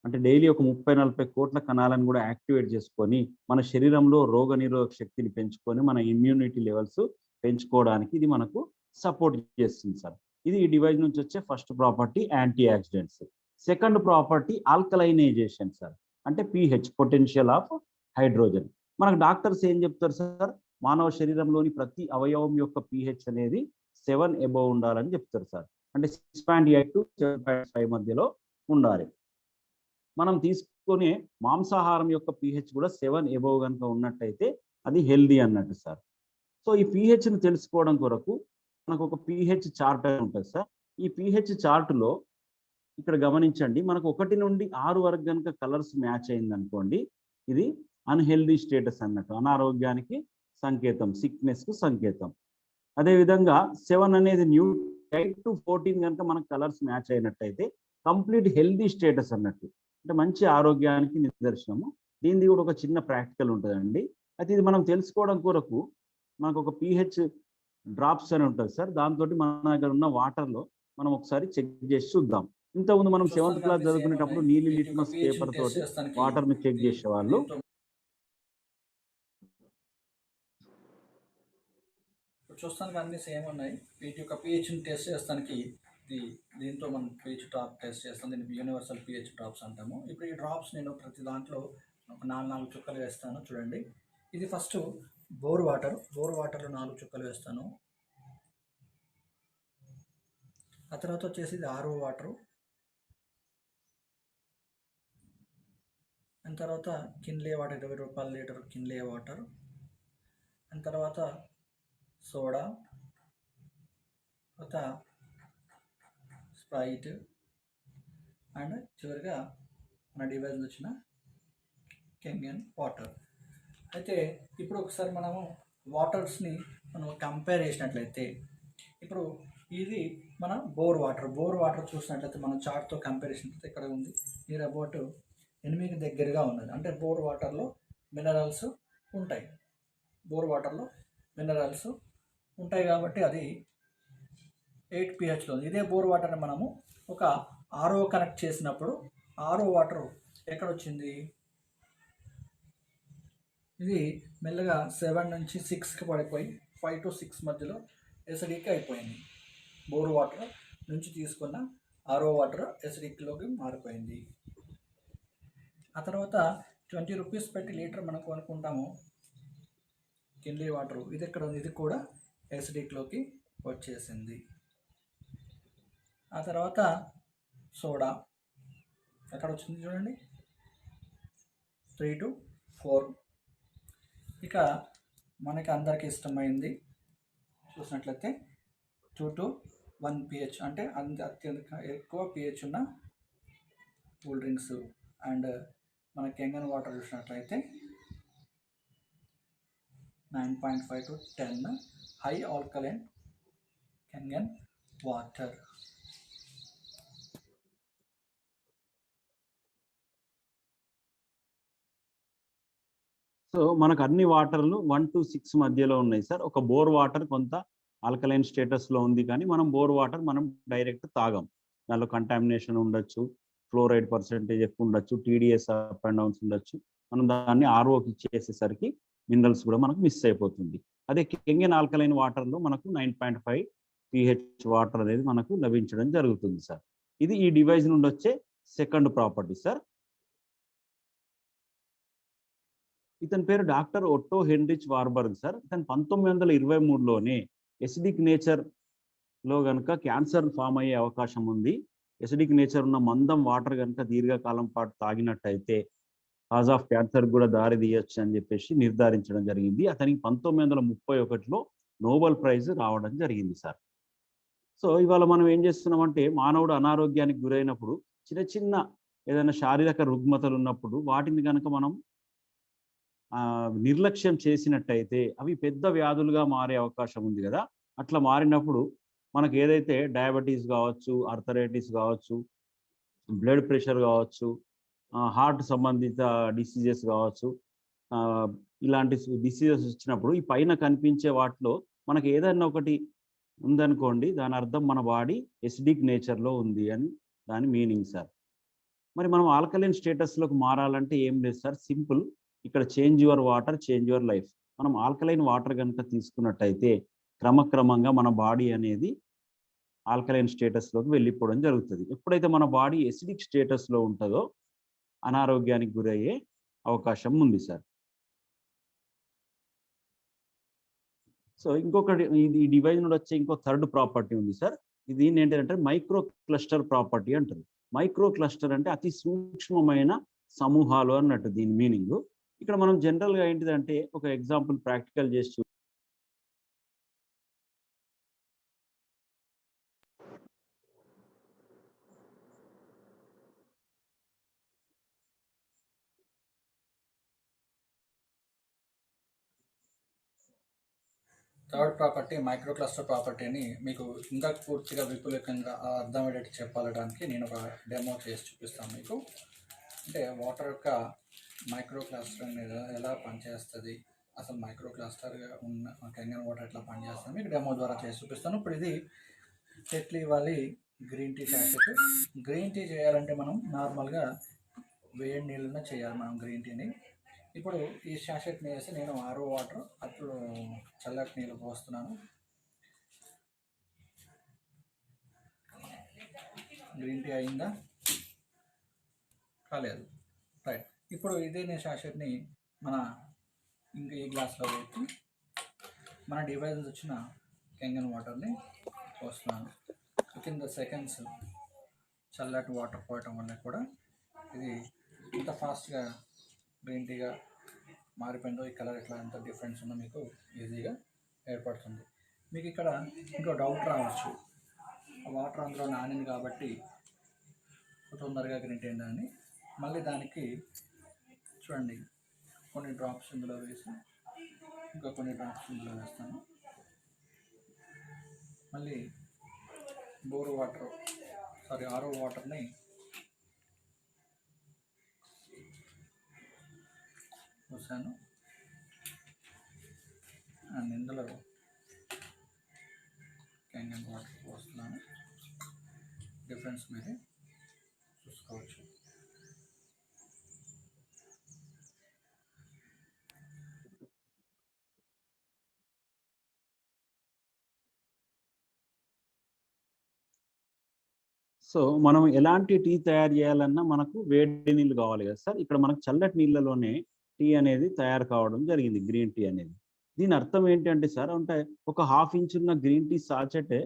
Speaker 1: అంటే డైలీ ఒక 30-40 కోట్ల కణాలను కూడా యాక్టివేట్ చేసుకొని మన శరీరంలో రోగనిరోధక శక్తిని పెంచుకొని మన ఇమ్యూనిటీ లెవెల్స్ పెంచుకోవడానికి ఇది మనకు సపోర్ట్ చేస్తుంది సార్. ఇది ఈ డివైస్ నుంచి వచ్చే first property, anti oxidants. Second property alkalinization sir. అంటే pH, పొటెన్షియల్ ఆఫ్ హైడ్రోజన్. మనకు డాక్టర్స్ ఏం చెప్తారు సార్, మానవ శరీరంలోని ప్రతి అవయవం యొక్క pH అనేది 7 ఎబోవ్ ఉండాలని చెప్తారు సార్. అంటే 6.8 to 7.5 మధ్యలో ఉండాలి. మనం తీసుకునే మాంసాహారం యొక్క pH కూడా 7 ఎబోవ్ కనుక ఉన్నట్టయితే అది హెల్దీ అన్నట్టు సార్. సో ఈ pHని తెలుసుకోవడం కొరకు మనకు ఒక pH చార్ట్ ఉంటుంది సార్. ఈ pH చార్టులో ఇక్కడ గమనించండి, మనకు 1 నుండి 6 వరకు కనుక కలర్స్ మ్యాచ్ అయింది అనుకోండి, ఇది అన్హెల్దీ స్టేటస్ అన్నట్టు, అనారోగ్యానికి సంకేతం, సిక్నెస్ కు సంకేతం. అదేవిధంగా 7 అనేది 8 to 14 కనుక మనకు కలర్స్ మ్యాచ్ అయినట్టయితే కంప్లీట్ హెల్దీ స్టేటస్ అన్నట్టు, అంటే మంచి ఆరోగ్యానికి నిదర్శనము. దీనిది కూడా ఒక చిన్న ప్రాక్టికల్ ఉంటుందండి. అయితే ఇది మనం తెలుసుకోవడం కొరకు మనకు ఒక pH డ్రాప్స్ అని ఉంటుంది సార్. దాంతో మన దగ్గర ఉన్న వాటర్లో మనం ఒకసారి చెక్ చేసి చూద్దాం. ఇంతకుముందు మనం 7th క్లాస్ చదువుకునేటప్పుడు నీలి లిట్మస్ పేపర్ తోటి వాటర్ని చెక్ చేసేవాళ్ళు.
Speaker 2: చూస్తానికి అన్ని సేమ్ ఉన్నాయి. వీటి యొక్క pHని టెస్ట్ చేస్తానికి దీంతో మనం pH డ్రాప్ టెస్ట్ చేస్తాం. దీన్ని యూనివర్సల్ pH డ్రాప్స్ అంటాము. ఇప్పుడు ఈ డ్రాప్స్ నేను ప్రతి దాంట్లో ఒక 4 చుక్కలు వేస్తాను చూడండి. ఇది ఫస్ట్ బోర్ వాటర్లో 4 చుక్కలు వేస్తాను. ఆ తర్వాత వచ్చేసి ఇది RO వాటరు, అండ్ తర్వాత కిన్లే వాటర్ 20 రూపాయల లీటర్ కిన్లే వాటర్, అండ్ తర్వాత సోడా, తర్వాత స్ప్రైట్, అండ్ చివరిగా మన డివైస్లో వచ్చిన కెంగన్ వాటర్. అయితే ఇప్పుడు ఒకసారి మనము వాటర్స్ని మనం కంపేర్ చేసినట్లయితే ఇప్పుడు ఇది మన బోర్ వాటర్ చూసినట్లయితే మనం చార్ట్తో కంపారిజన్ అయితే ఇక్కడ ఉంది నియర్ అబౌట్ 8 దగ్గరగా ఉన్నది. అంటే బోర్ వాటర్లో మినరల్స్ ఉంటాయి. బోర్ వాటర్లో మినరల్స్ ఉంటాయి కాబట్టి అది 8 pHలో ఉంది. ఇదే బోర్ వాటర్ని మనము ఒక ఆర్ఓ కనెక్ట్ చేసినప్పుడు ఆర్ఓ వాటర్ ఎక్కడ వచ్చింది, ఇది మెల్లగా 7 నుంచి 6కి పడిపోయి 5 to 6 మధ్యలో ఎసిడిక్ అయిపోయింది. బోర్ వాటర్ నుంచి తీసుకున్న ఆర్ఓ వాటర్ ఎసిడిక్లోకి మారిపోయింది. ఆ తర్వాత 20 రూపీస్ పెట్టి లీటర్ మనం కొనుక్కుంటాము కిన్లీ వాటర్. ఇది ఎక్కడ ఉంది, ఇది కూడా ఎసిడిక్లోకి వచ్చేసింది. ఆ తర్వాత సోడా ఎక్కడ వచ్చింది చూడండి, 3 to 4. ఇక మనకి అందరికి ఇష్టమైంది చూసినట్లయితే 2 to 1 pH, అంటే అత్యంత ఎక్కువ pH ఉన్న కూల్ డ్రింక్స్. అండ్ మన కెంగన్ వాటర్ చూసినట్లయితే 9.5 to 10 high alkaline కెంగన్ water.
Speaker 1: So మనకు అన్ని వాటర్లు 1 to 6 మధ్యలో ఉన్నాయి సార్. ఒక బోర్ వాటర్ కొంత ఆల్కలైన్ స్టేటస్లో ఉంది, కానీ మనం బోర్ వాటర్ మనం డైరెక్ట్ తాగం. దానిలో కంటామినేషన్ ఉండొచ్చు, ఫ్లోరైడ్ పర్సెంటేజ్ ఎక్కువ ఉండొచ్చు, టీడీఎస్ అప్ అండ్ డౌన్స్ ఉండొచ్చు. మనం దాన్ని ఆర్ఓకి ఇచ్చేసేసరికి మినరల్స్ కూడా మనకు మిస్ అయిపోతుంది. అదే కెంగన్ ఆల్కలైన్ వాటర్లో మనకు 9.5 pH వాటర్ అనేది మనకు లభించడం జరుగుతుంది సార్. ఇది ఈ డివైస్ నుండి వచ్చే సెకండ్ ప్రాపర్టీ సార్. ఇతని పేరు doctor Otto Heinrich Warburg sir. ఇతను 1923లోనే ఎసిడిక్ నేచర్లో కనుక క్యాన్సర్ ఫామ్ అయ్యే అవకాశం ఉంది, ఎసిడిక్ నేచర్ ఉన్న మందం వాటర్ కనుక దీర్ఘకాలం పాటు తాగినట్టయితే కాజ్ ఆఫ్ క్యాన్సర్ కూడా దారి తీయచ్చు అని చెప్పేసి నిర్ధారించడం జరిగింది. అతనికి 1931లో నోబెల్ ప్రైజ్ రావడం జరిగింది సార్. సో ఇవాళ మనం ఏం చేస్తున్నామంటే, మానవుడు అనారోగ్యానికి గురైనప్పుడు చిన్న చిన్న ఏదైనా శారీరక రుగ్మతలు ఉన్నప్పుడు వాటిని కనుక మనం నిర్లక్ష్యం చేసినట్టయితే అవి పెద్ద వ్యాధులుగా మారే అవకాశం ఉంది కదా. అట్లా మారినప్పుడు మనకు ఏదైతే డయాబెటీస్ కావచ్చు, ఆర్థరైటిస్ కావచ్చు, బ్లడ్ ప్రెషర్ కావచ్చు, హార్ట్ సంబంధిత డిసీజెస్ కావచ్చు, ఇలాంటి డిసీజెస్ వచ్చినప్పుడు ఈ పైన కనిపించే వాటిలో మనకి ఏదైనా ఒకటి ఉందనుకోండి, దాని అర్థం మన బాడీ ఎసిడిక్ నేచర్లో ఉంది అని దాని మీనింగ్ సార్. మరి మనం ఆల్కలైన్ స్టేటస్లోకి మారాలంటే ఏం లేదు సార్, సింపుల్. ఇక్కడ change your water, change your life. మనం ఆల్కలైన్ వాటర్ కనుక తీసుకున్నట్టయితే క్రమక్రమంగా మన బాడీ అనేది ఆల్కలైన్ స్టేటస్లోకి వెళ్ళిపోవడం జరుగుతుంది. ఎప్పుడైతే మన బాడీ ఎసిడిక్ స్టేటస్లో ఉంటుందో అనారోగ్యానికి గురయ్యే అవకాశం ఉంది సార్. సో ఇంకొకటి, ఈ డివైస్ నుండి వచ్చే ఇంకో థర్డ్ ప్రాపర్టీ ఉంది సార్. ఇది ఏంటంటే మైక్రో క్లస్టర్ ప్రాపర్టీ అంటారు. మైక్రో క్లస్టర్ అంటే అతి సూక్ష్మమైన సమూహాలు అన్నట్టు దీని మీనింగ్. ఇక్కడ మనం జనరల్గా ఏంటిదంటే ఒక ఎగ్జాంపుల్ ప్రాక్టికల్ చేసి
Speaker 2: థర్డ్ ప్రాపర్టీ మైక్రో క్లస్టర్ ప్రాపర్టీని మీకు ఇంకా పూర్తిగా విపులంగా అర్థమయ్యేటట్టు చెప్పాలడానికి నేను ఒక డెమో చేసి చూపిస్తాను మీకు. అంటే వాటర్ యొక్క మైక్రో క్లస్టర్ అనేది ఎలా పనిచేస్తుంది, అసలు మైక్రో క్లస్టర్గా ఉన్న కెంగన్ వాటర్ ఎట్లా పనిచేస్తుంది మీకు డెమో ద్వారా చేసి చూపిస్తాను. ఇప్పుడు ఇది టెట్లీ వాలి green tea sachet. Green tea చేయాలంటే మనం నార్మల్గా వేడి నీళ్ళనే చేయాలి మనం గ్రీన్ టీని. ఇప్పుడు ఈ శాషెట్ని వేసి నేను ఆర్ఓ వాటర్ అప్పుడు చల్లటి నీళ్ళు పోస్తున్నాను. గ్రీన్ టీ అయిందా, కాలేదు, రైట్. ఇప్పుడు ఇదే నేను శాషెట్ని మన ఇంకా ఈ గ్లాస్లో పెట్టి మన డివైస్ వచ్చిన కెంగన్ వాటర్ని పోస్తున్నాను. వితిన్ ద సెకండ్స్ చల్లటి వాటర్ పోయటం వల్ల కూడా ఇది ఇంత ఫాస్ట్గా గ్రీన్ టీగా మారిపోయిందో, ఈ కలర్ ఎట్లా ఎంత డిఫరెన్స్ ఉందో మీకు ఈజీగా ఏర్పడుతుంది. మీకు ఇక్కడ ఇంకో డౌట్ రావచ్చు, వాటర్ అందులో నానింది కాబట్టి తొందరగా గ్రీన్ టీ అయిందని. మళ్ళీ దానికి చూడండి, కొన్ని డ్రాప్స్ ఇందులో వేసి ఇంకా కొన్ని డ్రాప్స్ ఇందులో వేస్తాను. మళ్ళీ ఆరో వాటర్ని పోసాను. అండ్ ఇందులో క్యాన్ వాటర్ పోస్తున్నాను. డిఫరెన్స్ మీరే చూసుకోవచ్చు.
Speaker 1: సో మనం ఎలాంటి టీ తయారు చేయాలన్నా మనకు వేడి నీళ్ళు కావాలి కదా సార్. ఇక్కడ మనకు చల్లటి నీళ్ళలోనే టీ అనేది తయారు కావడం జరిగింది, గ్రీన్ టీ అనేది. దీని అర్థం ఏంటంటే సార్, అంటే ఒక 1/2 ఇంచ్ ఉన్న గ్రీన్ టీ సాచెటే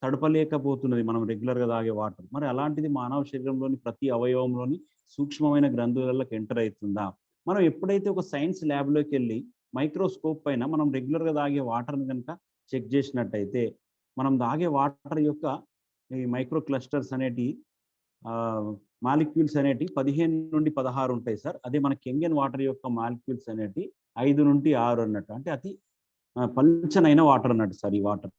Speaker 1: తడపలేకపోతున్నది మనం రెగ్యులర్గా తాగే వాటర్. మరి అలాంటిది మానవ శరీరంలోని ప్రతి అవయవంలోని సూక్ష్మమైన గ్రంథులలోకి ఎంటర్ అవుతుందా? మనం ఎప్పుడైతే ఒక సైన్స్ ల్యాబ్లోకి వెళ్ళి మైక్రోస్కోప్ పైన మనం రెగ్యులర్గా తాగే వాటర్ని కనుక చెక్ చేసినట్టయితే, మనం తాగే వాటర్ యొక్క ఈ మైక్రో క్లస్టర్స్ అనేటివి, మాలిక్యూల్స్ అనేటివి 15 నుండి 16 ఉంటాయి సార్. అదే మన కెంగన్ వాటర్ యొక్క మాలిక్యూల్స్ అనేటివి 5 నుండి 6 అన్నట్టు. అంటే అతి పల్చనైన వాటర్ అన్నట్టు సార్ ఈ వాటర్.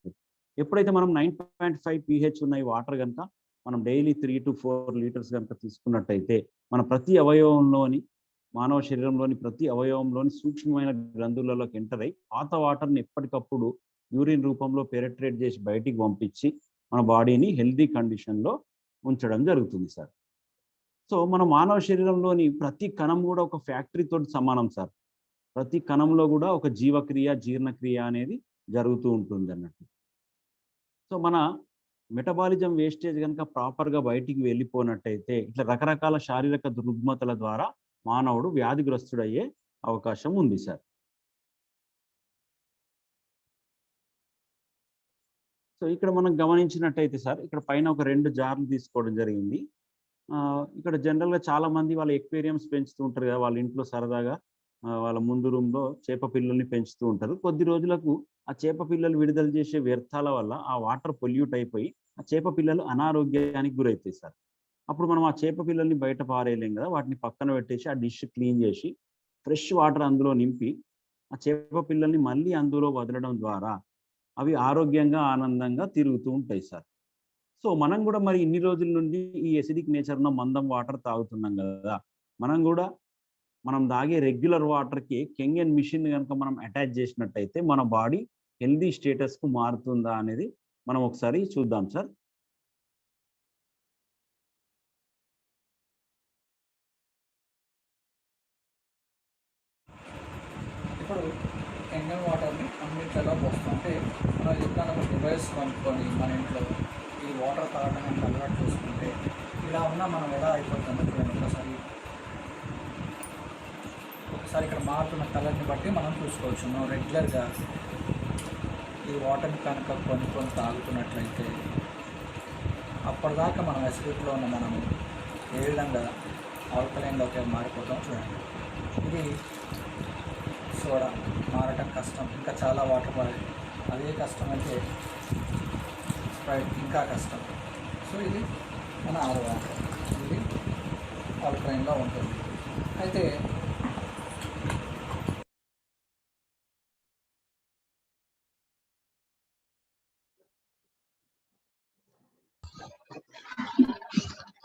Speaker 1: ఎప్పుడైతే మనం 9.5 pH ఉన్న ఈ వాటర్ కనుక మనం డైలీ 3 to 4 లీటర్స్ కనుక తీసుకున్నట్టయితే, మన ప్రతి అవయవంలోని, మానవ శరీరంలోని ప్రతి అవయవంలోని సూక్ష్మమైన గ్రంథులలోకి ఎంటర్ అయ్యి పాత వాటర్ని ఎప్పటికప్పుడు యూరిన్ రూపంలో పెనట్రేట్ చేసి బయటికి పంపించి మన బాడీని హెల్దీ కండిషన్లో ఉంచడం జరుగుతుంది సార్. సో మన మానవ శరీరంలోని ప్రతి కణం కూడా ఒక ఫ్యాక్టరీతో సమానం సార్. ప్రతి కణంలో కూడా ఒక జీవక్రియ, జీర్ణక్రియ అనేది జరుగుతూ ఉంటుంది అన్నట్టు. సో మన మెటబాలిజం వేస్టేజ్ కనుక ప్రాపర్గా బయటికి వెళ్ళిపోయినట్టయితే ఇట్లా రకరకాల శారీరక రుగ్మతల ద్వారా మానవుడు వ్యాధిగ్రస్తుడయ్యే అవకాశం ఉంది సార్. సో ఇక్కడ మనం గమనించినట్టయితే సార్, ఇక్కడ పైన ఒక 2 జార్లు తీసుకోవడం జరిగింది. ఇక్కడ జనరల్గా చాలా మంది వాళ్ళ ఎక్వేరియంస్ పెంచుతూ ఉంటారు కదా, వాళ్ళ ఇంట్లో సరదాగా వాళ్ళ ముందు రూమ్లో చేప పిల్లల్ని పెంచుతూ ఉంటారు. కొద్ది రోజులకు ఆ చేప పిల్లలు విడుదల చేసే వ్యర్థాల వల్ల ఆ వాటర్ పొల్యూట్ అయిపోయి ఆ చేప పిల్లలు అనారోగ్యానికి గురవుతాయి సార్. అప్పుడు మనం ఆ చేప పిల్లల్ని బయట పారేయలేం కదా, వాటిని పక్కన పెట్టేసి ఆ డిష్ క్లీన్ చేసి ఫ్రెష్ వాటర్ అందులో నింపి ఆ చేప పిల్లల్ని మళ్ళీ అందులో వదలడం ద్వారా అవి ఆరోగ్యంగా, ఆనందంగా తిరుగుతూ ఉంటాయి సార్. సో మనం కూడా మరి ఇన్ని రోజుల నుండి ఈ ఎసిడిక్ నేచర్ ఉన్న మందం వాటర్ తాగుతున్నాం కదా, మనం తాగే రెగ్యులర్ వాటర్కి కెంగన్ మిషన్ కనుక మనం అటాచ్ చేసినట్టయితే మన బాడీ హెల్దీ స్టేటస్కు మారుతుందా అనేది మనం ఒకసారి చూద్దాం సార్.
Speaker 2: ఇప్పుడు కెంగన్ వాటర్ని అన్నింటిలో పోస్తాం. అంటే మనం ఎప్పుడైనా ఒక డివైస్ కొనుక్కొని మన ఇంట్లో ఈ వాటర్ తాగడానికి అలవాటు చేసుకుంటే ఇలా ఉన్నా మనం ఎలా అయిపోతుందో చూడండి. ఒకసారి ఇక్కడ మారుతున్న కలర్ని బట్టి మనం చూసుకోవచ్చు. మనం రెగ్యులర్గా ఈ వాటర్ని కనుక కొనుక్కొని తాగుతున్నట్లయితే అప్పటిదాకా మనం ఎసిడిటీలో ఉన్న మనం ఏ విధంగా ఆల్కలైన్లోకి మారిపోతాం చూడండి. ఇది సోడా మారటం కష్టం, ఇంకా చాలా వాటర్ పడాలి. అదే కష్టం అయితే స్ప్రైట్ ఇంకా కష్టం. సో ఇది మన ఆరో వాటర్, ఇది ఆల్కలైన్లో ఉంటుంది. అయితే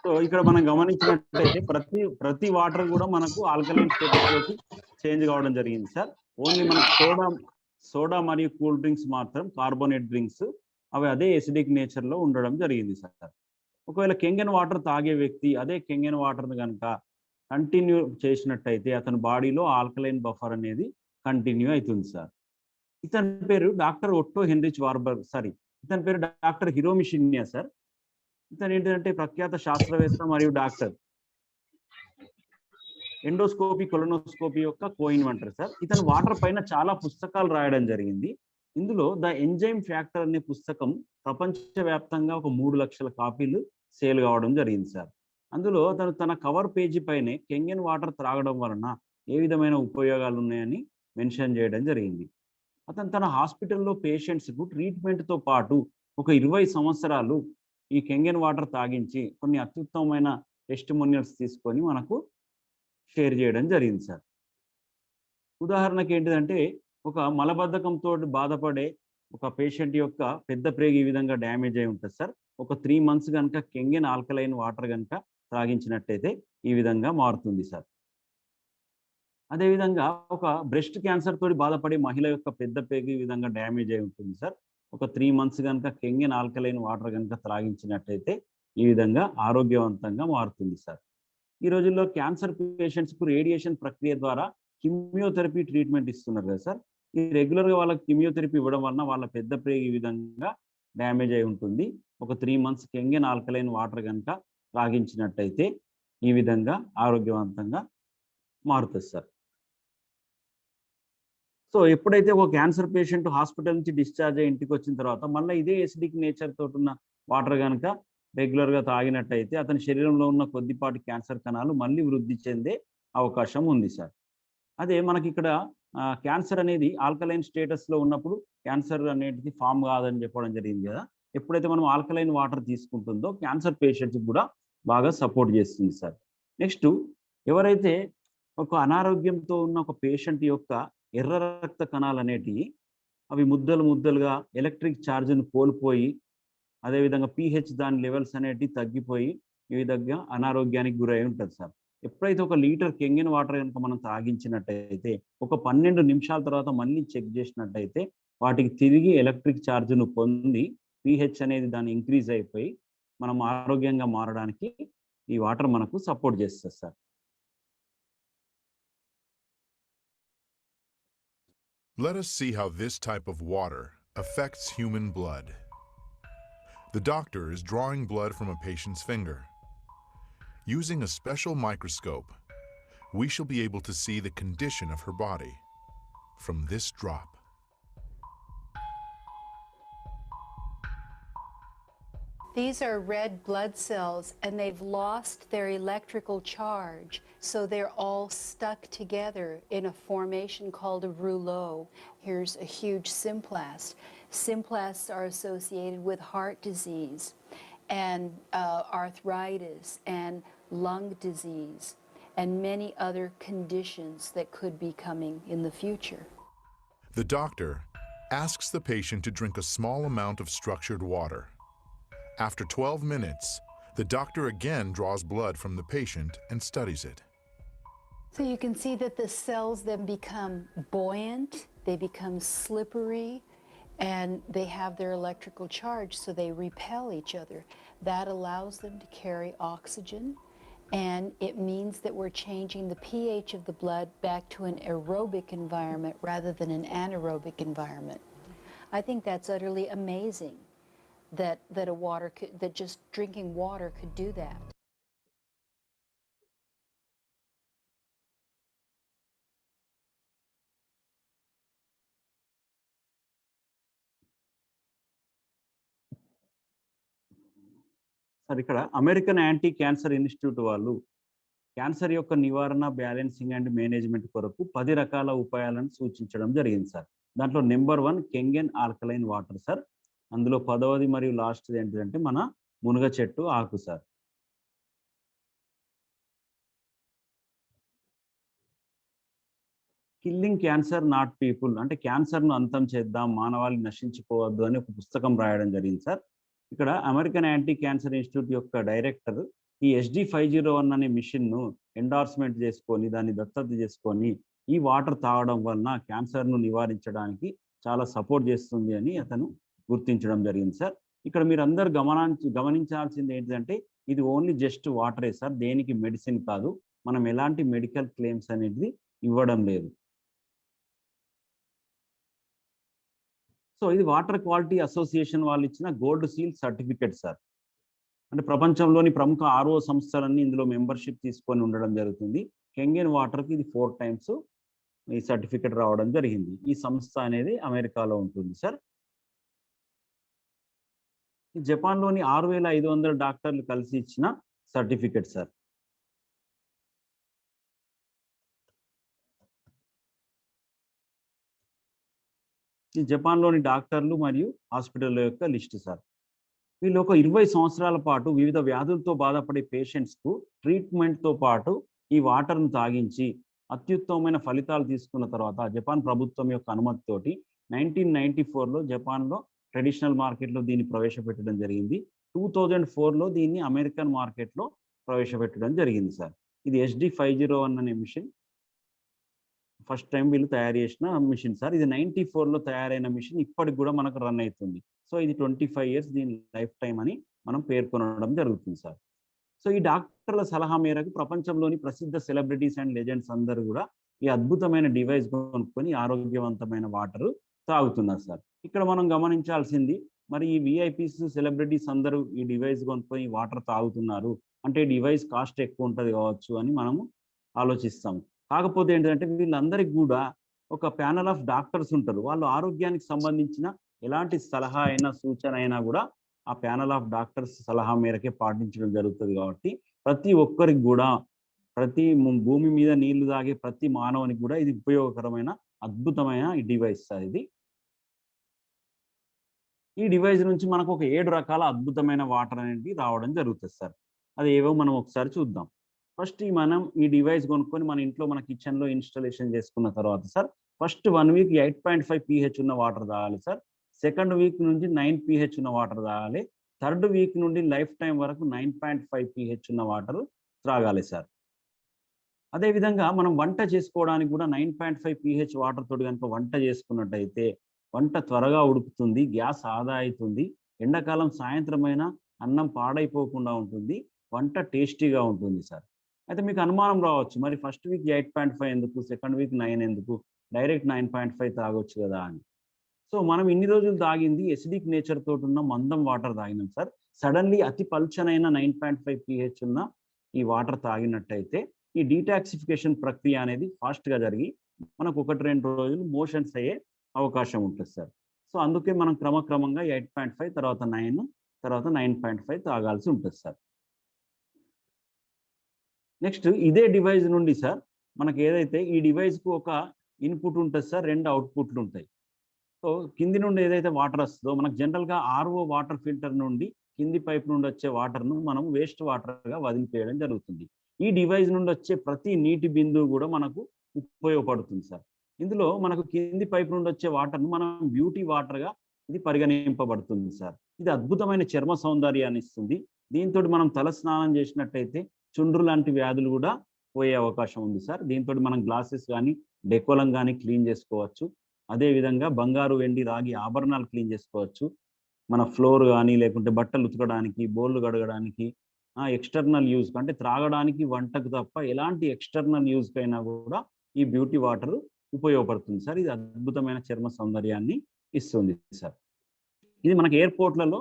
Speaker 1: సో ఇక్కడ మనం గమనించినట్లయితే ప్రతి వాటర్ కూడా మనకు ఆల్కలైన్ స్టేటస్ లోకి చేంజ్ కావడం జరిగింది సార్. ఓన్లీ మనకు సోడా మరియు కూల్ డ్రింక్స్ మాత్రం, కార్బోనేట్ డ్రింక్స్, అవి అదే ఎసిడిక్ నేచర్ లో ఉండడం జరిగింది సార్. ఒకవేళ కెంగన్ వాటర్ తాగే వ్యక్తి అదే కెంగన్ వాటర్ కనుక కంటిన్యూ చేసినట్టయితే అతని బాడీలో ఆల్కలైన్ బఫర్ అనేది కంటిన్యూ అవుతుంది సార్. ఇతని పేరు డాక్టర్ ఒట్టో హెన్రిచ్ వార్బర్గ్, ఇతని పేరు డాక్టర్ హిరోమి షిన్యా సార్. ఇతను ఏంటంటే ప్రఖ్యాత శాస్త్రవేత్త మరియు డాక్టర్. ఎండోస్కోపీ, కొలనోస్కోపీ యొక్క కో-ఇన్వెంటర్ సార్. ఇతను వాటర్ పైన చాలా పుస్తకాలు రాయడం జరిగింది. ఇందులో ద ఎంజైమ్ ఫ్యాక్టర్ అనే పుస్తకం ప్రపంచవ్యాప్తంగా ఒక 3 లక్షల కాపీలు సేల్ కావడం జరిగింది సార్. అందులో తన కవర్ పేజీ పైనే కెంగన్ వాటర్ త్రాగడం వలన ఏ విధమైన ఉపయోగాలు ఉన్నాయని మెన్షన్ చేయడం జరిగింది. అతను తన హాస్పిటల్లో పేషెంట్స్కు ట్రీట్మెంట్తో పాటు ఒక 20 సంవత్సరాలు ఈ కెంగన్ వాటర్ తాగించి కొన్ని అత్యుత్తమమైన టెస్టిమోనియల్స్ తీసుకొని మనకు షేర్ చేయడం జరిగింది సార్. ఉదాహరణకి ఏంటిదంటే ఒక మలబద్ధకంతో బాధపడే ఒక పేషెంట్ యొక్క పెద్ద ప్రేగు ఈ విధంగా డ్యామేజ్ అయి ఉంటుంది సార్. ఒక 3 మంత్స్ కనుక కెంగెన్ ఆల్కలైన్ వాటర్ కనుక త్రాగించినట్టయితే ఈ విధంగా మారుతుంది సార్. అదేవిధంగా ఒక బ్రెస్ట్ క్యాన్సర్ తోటి బాధపడే మహిళ యొక్క పెద్ద పేగు ఈ విధంగా డ్యామేజ్ అయి ఉంటుంది సార్. ఒక 3 మంత్స్ కనుక కెంగెన్ ఆల్కలైన్ వాటర్ కనుక త్రాగించినట్టయితే ఈ విధంగా ఆరోగ్యవంతంగా మారుతుంది సార్. ఈ రోజుల్లో క్యాన్సర్ పేషెంట్స్‌కు రేడియేషన్ ప్రక్రియ ద్వారా కీమోథెరపీ ట్రీట్మెంట్ ఇస్తున్నారు కదా సార్. ఈ రెగ్యులర్‌గా వాళ్ళకి కీమోథెరపీ ఇవ్వడం వలన వాళ్ళ పెద్ద ప్రేగు ఈ విధంగా డ్యామేజ్ అయి ఉంటుంది. ఒక 3 మంత్స్ కెంగెన్ ఆల్కలైన్ వాటర్ గనుక త్రాగించినట్టయితే ఈ విధంగా ఆరోగ్యవంతంగా మారుతుంది సార్. సో ఎప్పుడైతే ఒక క్యాన్సర్ పేషెంట్ హాస్పిటల్ నుంచి డిశ్చార్జ్ అయ్యి ఇంటికి వచ్చిన తర్వాత మళ్ళీ ఇదే ఎసిడిక్ నేచర్ తోటున్న వాటర్ గనుక రెగ్యులర్‌గా తాగినట్టయితే అతని శరీరంలో ఉన్న కొద్దిపాటి క్యాన్సర్ కణాలు మళ్ళీ వృద్ధి చెందే అవకాశం ఉంది సార్. అదే మనకిక్కడ క్యాన్సర్ అనేది ఆల్కలైన్ స్టేటస్‌లో ఉన్నప్పుడు క్యాన్సర్ అనేది ఫార్మ్ కాదని చెప్పడం జరిగింది కదా! ఎప్పుడైతే మనం ఆల్కలైన్ వాటర్ తీసుకుంటుందో క్యాన్సర్ పేషెంట్స్‌కి కూడా బాగా సపోర్ట్ చేస్తుంది సార్. నెక్స్ట్ ఎవరైతే ఒక అనారోగ్యంతో ఉన్న ఒక పేషెంట్ యొక్క ఎర్ర రక్త కణాలనేటివి అవి ముద్దలు ముద్దలుగా ఎలక్ట్రిక్ ఛార్జ్‌ని కోల్పోయి అదేవిధంగా పీహెచ్ దాని లెవెల్స్ అనేటివి తగ్గిపోయి ఈ విధంగా అనారోగ్యానికి గురై ఉంటుంది సార్. ఎప్పుడైతే ఒక లీటర్ కెంగెన్ వాటర్ కనుక మనం తాగించినట్టయితే ఒక 12 నిమిషాల తర్వాత మళ్ళీ చెక్ చేసినట్టయితే వాటికి తిరిగి ఎలక్ట్రిక్ ఛార్జ్‌ను పొంది పీహెచ్ అనేది దాన్ని ఇంక్రీజ్ అయిపోయి మనం ఆరోగ్యంగా మారడానికి ఈ వాటర్ మనకు సపోర్ట్ చేస్తుంది sir.
Speaker 3: Let us see how this type of water affects human blood. The doctor is drawing blood from a patient's finger. Using a special microscope, we shall be able to see the condition of her body from this drop.
Speaker 4: These are red blood cells, and they've lost their electrical charge, so they're all stuck together in a formation called a rouleau. Here's a huge symplast. Symplasts are associated with heart disease and arthritis and lung disease and many other conditions that could be coming in the future.
Speaker 3: The doctor asks the patient to drink a small amount of structured water. After 12 minutes, the doctor again draws blood from the patient and studies it.
Speaker 4: So you can see that the cells then become buoyant, they become slippery, and they have their electrical charge, so they repel each other. That allows them to carry oxygen, and it means that we're changing the pH of the blood back to an aerobic environment rather than an anaerobic environment. I think that's utterly amazing that just drinking water could do that.
Speaker 1: Sir ఇక్కడ American anti cancer institute వాళ్ళు cancer యొక్క నివారణ, balancing and management కొరకు 10 రకాల ఉపాయాలను సూచించడం జరిగింది sir. దాంట్లో number 1 కెంగెన్ alkaline water sir. అందులో 10వది మరియు లాస్ట్‌ది ఏంటిదంటే మన మునగ చెట్టు ఆకు sir. Killing cancer not people అంటే క్యాన్సర్‌ను అంతం చేద్దాం, మానవాళి నశించిపోవద్దు అని ఒక పుస్తకం రాయడం జరిగింది సార్. ఇక్కడ అమెరికన్ యాంటీ క్యాన్సర్ ఇన్స్టిట్యూట్ యొక్క డైరెక్టర్ ఈ SD501 అనే మిషన్‌ను ఎండార్స్మెంట్ చేసుకొని దాన్ని దత్తత చేసుకొని ఈ వాటర్ తాగడం వలన క్యాన్సర్‌ను నివారించడానికి చాలా సపోర్ట్ చేస్తుంది అని అతను గుర్తించడం జరిగింది సార్. ఇక్కడ మీరందరూ గమనించాల్సింది ఏంటంటే ఇది ఓన్లీ జస్ట్ వాటరే సార్. దేనికి మెడిసిన్ కాదు. మనం ఎలాంటి మెడికల్ క్లెయిమ్స్ అనేది ఇవ్వడం లేదు. సో ఇది వాటర్ క్వాలిటీ అసోసియేషన్ వాళ్ళు ఇచ్చిన గోల్డ్ సీల్ సర్టిఫికెట్ సార్. అంటే ప్రపంచంలోని ప్రముఖ RO సంస్థలన్నీ ఇందులో మెంబర్షిప్ తీసుకొని ఉండడం జరుగుతుంది. కెంగెన్ వాటర్‌కి ఇది 4 టైమ్స్ ఈ సర్టిఫికెట్ రావడం జరిగింది. ఈ సంస్థ అనేది అమెరికాలో ఉంటుంది సార్. జపాన్‌లోని 6500 డాక్టర్లు కలిసి ఇచ్చిన సర్టిఫికెట్ సార్. ఈ జపాన్‌లోని డాక్టర్లు మరియు హాస్పిటల్ యొక్క లిస్ట్ సార్. వీళ్ళు ఒక 20 సంవత్సరాల పాటు వివిధ వ్యాధులతో బాధపడే పేషెంట్స్‌కు ట్రీట్మెంట్‌తో పాటు ఈ వాటర్‌ను తాగించి అత్యుత్తమమైన ఫలితాలు తీసుకున్న తర్వాత జపాన్ ప్రభుత్వం యొక్క అనుమతితోటి 1994లో జపాన్లో ట్రెడిషనల్ మార్కెట్లో దీన్ని ప్రవేశపెట్టడం జరిగింది. 2004లో దీన్ని అమెరికన్ మార్కెట్లో ప్రవేశపెట్టడం జరిగింది సార్. ఇది SD501 అనే మిషన్ ఫస్ట్ టైం వీళ్ళు తయారు చేసిన మిషన్ సార్. ఇది 94లో తయారైన మిషన్ ఇప్పటికి కూడా మనకు రన్ అవుతుంది. సో ఇది 25 ఇయర్స్ దీని లైఫ్ టైం అని మనం పేర్కొనడం జరుగుతుంది సార్. సో ఈ డాక్టర్ల సలహా మేరకు ప్రపంచంలోని ప్రసిద్ధ సెలబ్రిటీస్ అండ్ లెజెండ్స్ అందరూ కూడా ఈ అద్భుతమైన డివైస్ కొనుక్కొని ఆరోగ్యవంతమైన వాటర్ తాగుతున్నారు సార్. ఇక్కడ మనం గమనించాల్సింది, మరి ఈ విఐపీస్ సెలబ్రిటీస్ అందరూ ఈ డివైస్ కొనుక్కొని వాటర్ తాగుతున్నారు అంటే డివైస్ కాస్ట్ ఎక్కువ ఉంటుంది కావచ్చు అని మనము ఆలోచిస్తాం. కాకపోతే ఏంటంటే వీళ్ళందరికీ కూడా ఒక ప్యానల్ ఆఫ్ డాక్టర్స్ ఉంటారు. వాళ్ళు ఆరోగ్యానికి సంబంధించిన ఎలాంటి సలహా అయినా సూచన అయినా కూడా ఆ ప్యానల్ ఆఫ్ డాక్టర్స్ సలహా మేరకే పాటించడం జరుగుతుంది. కాబట్టి ప్రతి ఒక్కరికి కూడా భూమి మీద నీళ్లు తాగే ప్రతి మానవునికి కూడా ఇది ఉపయోగకరమైన అద్భుతమైన ఈ డివైస్ సార్. ఇది ఈ డివైస్ నుంచి మనకు ఒక 7 రకాల అద్భుతమైన వాటర్ అనేది రావడం జరుగుతుంది సార్. అది ఏవో మనం ఒకసారి చూద్దాం. ఫస్ట్ మనం ఈ డివైస్ కొనుక్కొని మన ఇంట్లో మన కిచెన్లో ఇన్స్టాలేషన్ చేసుకున్న తర్వాత సార్, ఫస్ట్ 1 వీక్ 8.5 pH ఉన్న వాటర్ తాగాలి సార్. సెకండ్ వీక్ నుంచి 9 pH ఉన్న వాటర్ తాగాలి. థర్డ్ వీక్ నుండి లైఫ్ టైం వరకు 9.5 pH ఉన్న వాటర్ త్రాగాలి సార్. అదేవిధంగా మనం వంట చేసుకోవడానికి కూడా 9.5 pH వాటర్ తోటి కనుక వంట చేసుకున్నట్టయితే వంట త్వరగా ఉడుకుతుంది, గ్యాస్ ఆదా అవుతుంది, ఎండాకాలం సాయంత్రమైనా అన్నం పాడైపోకుండా ఉంటుంది, వంట టేస్టీగా ఉంటుంది సార్. అయితే మీకు అనుమానం రావచ్చు, మరి ఫస్ట్ వీక్ 8.5 ఎందుకు, సెకండ్ వీక్ 9 ఎందుకు, డైరెక్ట్ 9.5 తాగొచ్చు కదా అని. సో మనం ఇన్ని రోజులు తాగింది ఎసిడిక్ నేచర్ తోటి ఉన్న మందం వాటర్ తాగినాం సార్. సడన్లీ అతి పల్చనైన 9.5 pH ఉన్న ఈ వాటర్ తాగినట్టయితే ఈ డీటాక్సిఫికేషన్ ప్రక్రియ అనేది ఫాస్ట్గా జరిగి మనకు 1-2 రోజులు మోషన్స్ అయ్యే అవకాశం ఉంటుంది సార్. సో అందుకే మనం క్రమక్రమంగా 8.5 తర్వాత 9 తర్వాత 9.5 తాగాల్సి ఉంటుంది సార్. నెక్స్ట్ ఇదే డివైస్ నుండి సార్ మనకి ఏదైతే ఈ డివైస్కు ఒక ఇన్పుట్ ఉంటుంది సార్, 2 అవుట్పుట్లు ఉంటాయి. సో కింది నుండి ఏదైతే వాటర్ వస్తుందో మనకు జనరల్గా RO వాటర్ ఫిల్టర్ నుండి కింది పైప్ నుండి వచ్చే వాటర్ను మనం వేస్ట్ వాటర్గా వదిలిపేయడం జరుగుతుంది. ఈ డివైస్ నుండి వచ్చే ప్రతి నీటి బిందువు కూడా మనకు ఉపయోగపడుతుంది సార్. ఇందులో మనకు కింది పైప్ నుండి వచ్చే వాటర్ను మనం బ్యూటీ వాటర్గా ఇది పరిగణింపబడుతుంది సార్. ఇది అద్భుతమైన చర్మ సౌందర్యాన్ని ఇస్తుంది. దీంతో మనం తల స్నానం చేసినట్టయితే చుండ్రు లాంటి వ్యాధులు కూడా పోయే అవకాశం ఉంది సార్. దీంతో మనం గ్లాసెస్ కానీ డెకోలం కానీ క్లీన్ చేసుకోవచ్చు. అదేవిధంగా బంగారు, వెండి, రాగి ఆభరణాలు క్లీన్ చేసుకోవచ్చు. మన ఫ్లోర్ కానీ లేకుంటే బట్టలు ఉతకడానికి, బోళ్ళు కడగడానికి, ఎక్స్టర్నల్ యూజ్ అంటే త్రాగడానికి, వంటకు తప్ప ఎలాంటి ఎక్స్టర్నల్ యూజ్కైనా కూడా ఈ బ్యూటీ వాటర్ ఉపయోగపడుతుంది సార్. ఇది అద్భుతమైన చర్మ సౌందర్యాన్ని ఇస్తుంది సార్. ఇది మనకి ఎయిర్పోర్ట్లలో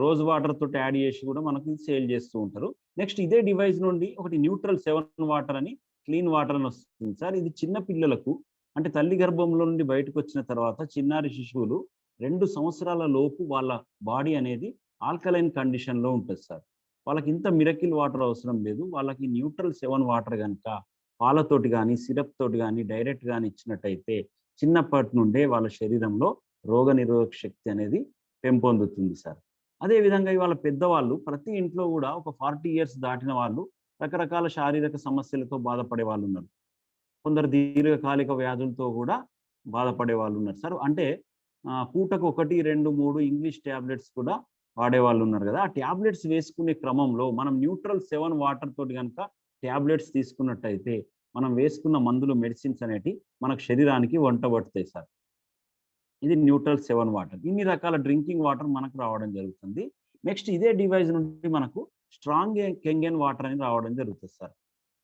Speaker 1: రోజ్ వాటర్ తోటి యాడ్ చేసి కూడా మనకి సేల్ చేస్తూ ఉంటారు. నెక్స్ట్ ఇదే డివైస్ నుండి ఒకటి న్యూట్రల్ 7 వాటర్ అని క్లీన్ వాటర్ అని వస్తుంది సార్. ఇది చిన్న పిల్లలకు అంటే తల్లి గర్భంలో నుండి బయటకు వచ్చిన తర్వాత చిన్నారి శిశువులు 2 సంవత్సరాల లోపు వాళ్ళ బాడీ అనేది ఆల్కలైన్ కండిషన్లో ఉంటుంది సార్. వాళ్ళకి ఇంత మిరకిల్ వాటర్ అవసరం లేదు. వాళ్ళకి న్యూట్రల్ 7 వాటర్ కనుక పాలతోటి కానీ సిరప్ తోటి కానీ డైరెక్ట్ కానీ ఇచ్చినట్టయితే చిన్నప్పటి నుండే వాళ్ళ శరీరంలో రోగనిరోధక శక్తి అనేది పెంపొందుతుంది సార్. అదేవిధంగా ఇవాళ పెద్దవాళ్ళు ప్రతి ఇంట్లో కూడా ఒక 40 ఇయర్స్ దాటిన వాళ్ళు రకరకాల శారీరక సమస్యలతో బాధపడే వాళ్ళు ఉన్నారు. కొందరు దీర్ఘకాలిక వ్యాధులతో కూడా బాధపడే వాళ్ళు ఉన్నారు సార్. అంటే పూటకు 1, 2, 3 ఇంగ్లీష్ ట్యాబ్లెట్స్ కూడా వాడే వాళ్ళు ఉన్నారు కదా. ఆ ట్యాబ్లెట్స్ వేసుకునే క్రమంలో మనం న్యూట్రల్ 7 వాటర్ తోటి కనుక ట్యాబ్లెట్స్ తీసుకున్నట్టయితే మనం వేసుకున్న మందులు, మెడిసిన్స్ అనేటివి మనకు శరీరానికి వంటబడతాయి సార్. ఇది న్యూట్రల్ 7 వాటర్. ఇన్ని రకాల డ్రింకింగ్ వాటర్ మనకు రావడం జరుగుతుంది. నెక్స్ట్ ఇదే డివైస్ నుండి మనకు స్ట్రాంగ్ కెంగెన్ వాటర్ అని రావడం జరుగుతుంది సార్.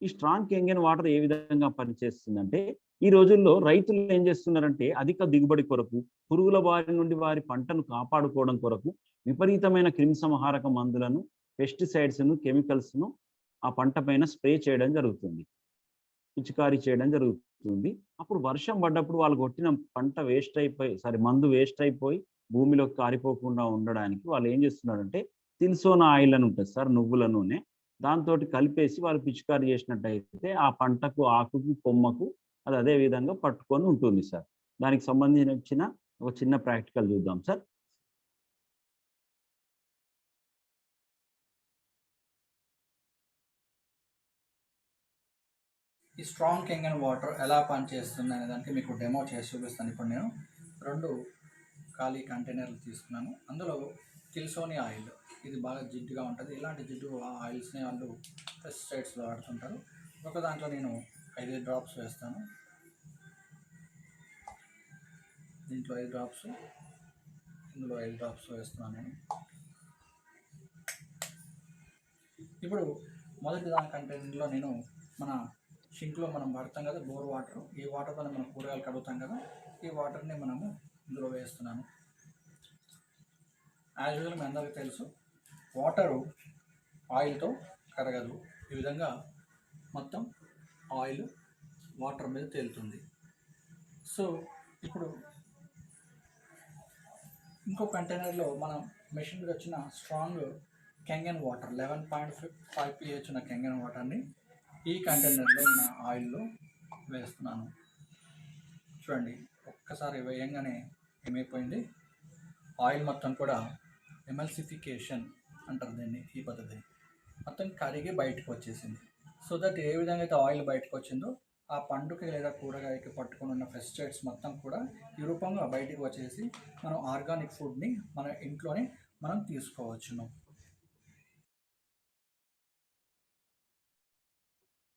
Speaker 1: ఈ స్ట్రాంగ్ కెంగెన్ వాటర్ ఏ విధంగా పనిచేస్తుందంటే ఈ రోజుల్లో రైతులు ఏం చేస్తున్నారంటే అధిక దిగుబడి కొరకు, పురుగుల బారి నుండి వారి పంటను కాపాడుకోవడం కొరకు విపరీతమైన క్రిమిసంహారక మందులను, పెస్టిసైడ్స్ను, కెమికల్స్ను ఆ పంట పైన స్ప్రే చేయడం జరుగుతుంది, పిచికారీ చేయడం జరుగుతుంది. అప్పుడు వర్షం పడ్డప్పుడు వాళ్ళు కొట్టిన పంట వేస్ట్ అయిపోయి మందు వేస్ట్ అయిపోయి భూమిలోకి కారిపోకుండా ఉండడానికి వాళ్ళు ఏం చేస్తున్నారంటే తిల్సోనా ఆయిల్ అని ఉంటుంది సార్, నువ్వుల నూనె, దాంతో కలిపేసి వాళ్ళు పిచికారీ చేసినట్టయితే ఆ పంటకు, ఆకుకు, కొమ్మకు అది అదే విధంగా పట్టుకొని ఉంటుంది సార్. దానికి సంబంధించిన ఒక చిన్న ప్రాక్టికల్ చూద్దాం సార్.
Speaker 2: ఈ స్ట్రాంగ్ కెంగన్ వాటర్ ఎలా పనిచేస్తుంది అనే దానికి మీకు డెమో చేసి చూపిస్తాను. ఇప్పుడు నేను 2 ఖాళీ కంటైనర్లు తీసుకున్నాను. అందులో కిల్సోని ఆయిల్, ఇది బాగా జిడ్డుగా ఉంటుంది. ఇలాంటి జిడ్డు ఆయిల్స్ని వాళ్ళు పెస్టిసైడ్స్లో వాడుతుంటారు. ఒక దాంట్లో నేను 5 డ్రాప్స్ వేస్తాను. దీంట్లో 5 డ్రాప్స్, ఇందులో 5 డ్రాప్స్ వేస్తున్నాను నేను. ఇప్పుడు మొదటి దాని కంటైనర్లో నేను మన షింక్లో మనం వాడతాం కదా బోర్ వాటర్, ఈ వాటర్తో మనం కూరగాయలు కడుగుతాం కదా, ఈ వాటర్ని మనము ఇందులో వేస్తున్నాను. యాజ్ యూజువల్ మీ అందరికీ తెలుసు, వాటరు ఆయిల్తో కరగదు. ఈ విధంగా మొత్తం ఆయిల్ వాటర్ మీద తేలుతుంది. సో ఇప్పుడు ఇంకో కంటైనర్లో మనం మెషిన్ మీద వచ్చిన స్ట్రాంగ్ కెంగన్ వాటర్ 11.5 pH ఉన్న కెంగన్ వాటర్ని ఈ కంటైనర్లో ఉన్న ఆయిల్లో వేస్తున్నాను. చూడండి, ఒక్కసారి వేయంగానే ఏమైపోయింది, ఆయిల్ మొత్తం కూడా ఎమల్సిఫికేషన్ అంటారు దీన్ని, ఈ పద్ధతిని, మొత్తం కరిగి బయటకు వచ్చేసింది. సో దట్ ఏ విధంగా అయితే ఆయిల్ బయటకు వచ్చిందో ఆ పండుకి లేదా కూరగాయకి పట్టుకొని ఉన్న పెస్టిసైడ్స్ మొత్తం కూడా ఈ రూపంగా బయటకు వచ్చేసి మనం ఆర్గానిక్ ఫుడ్ని మన ఇంట్లోనే మనం తీసుకోవచ్చును.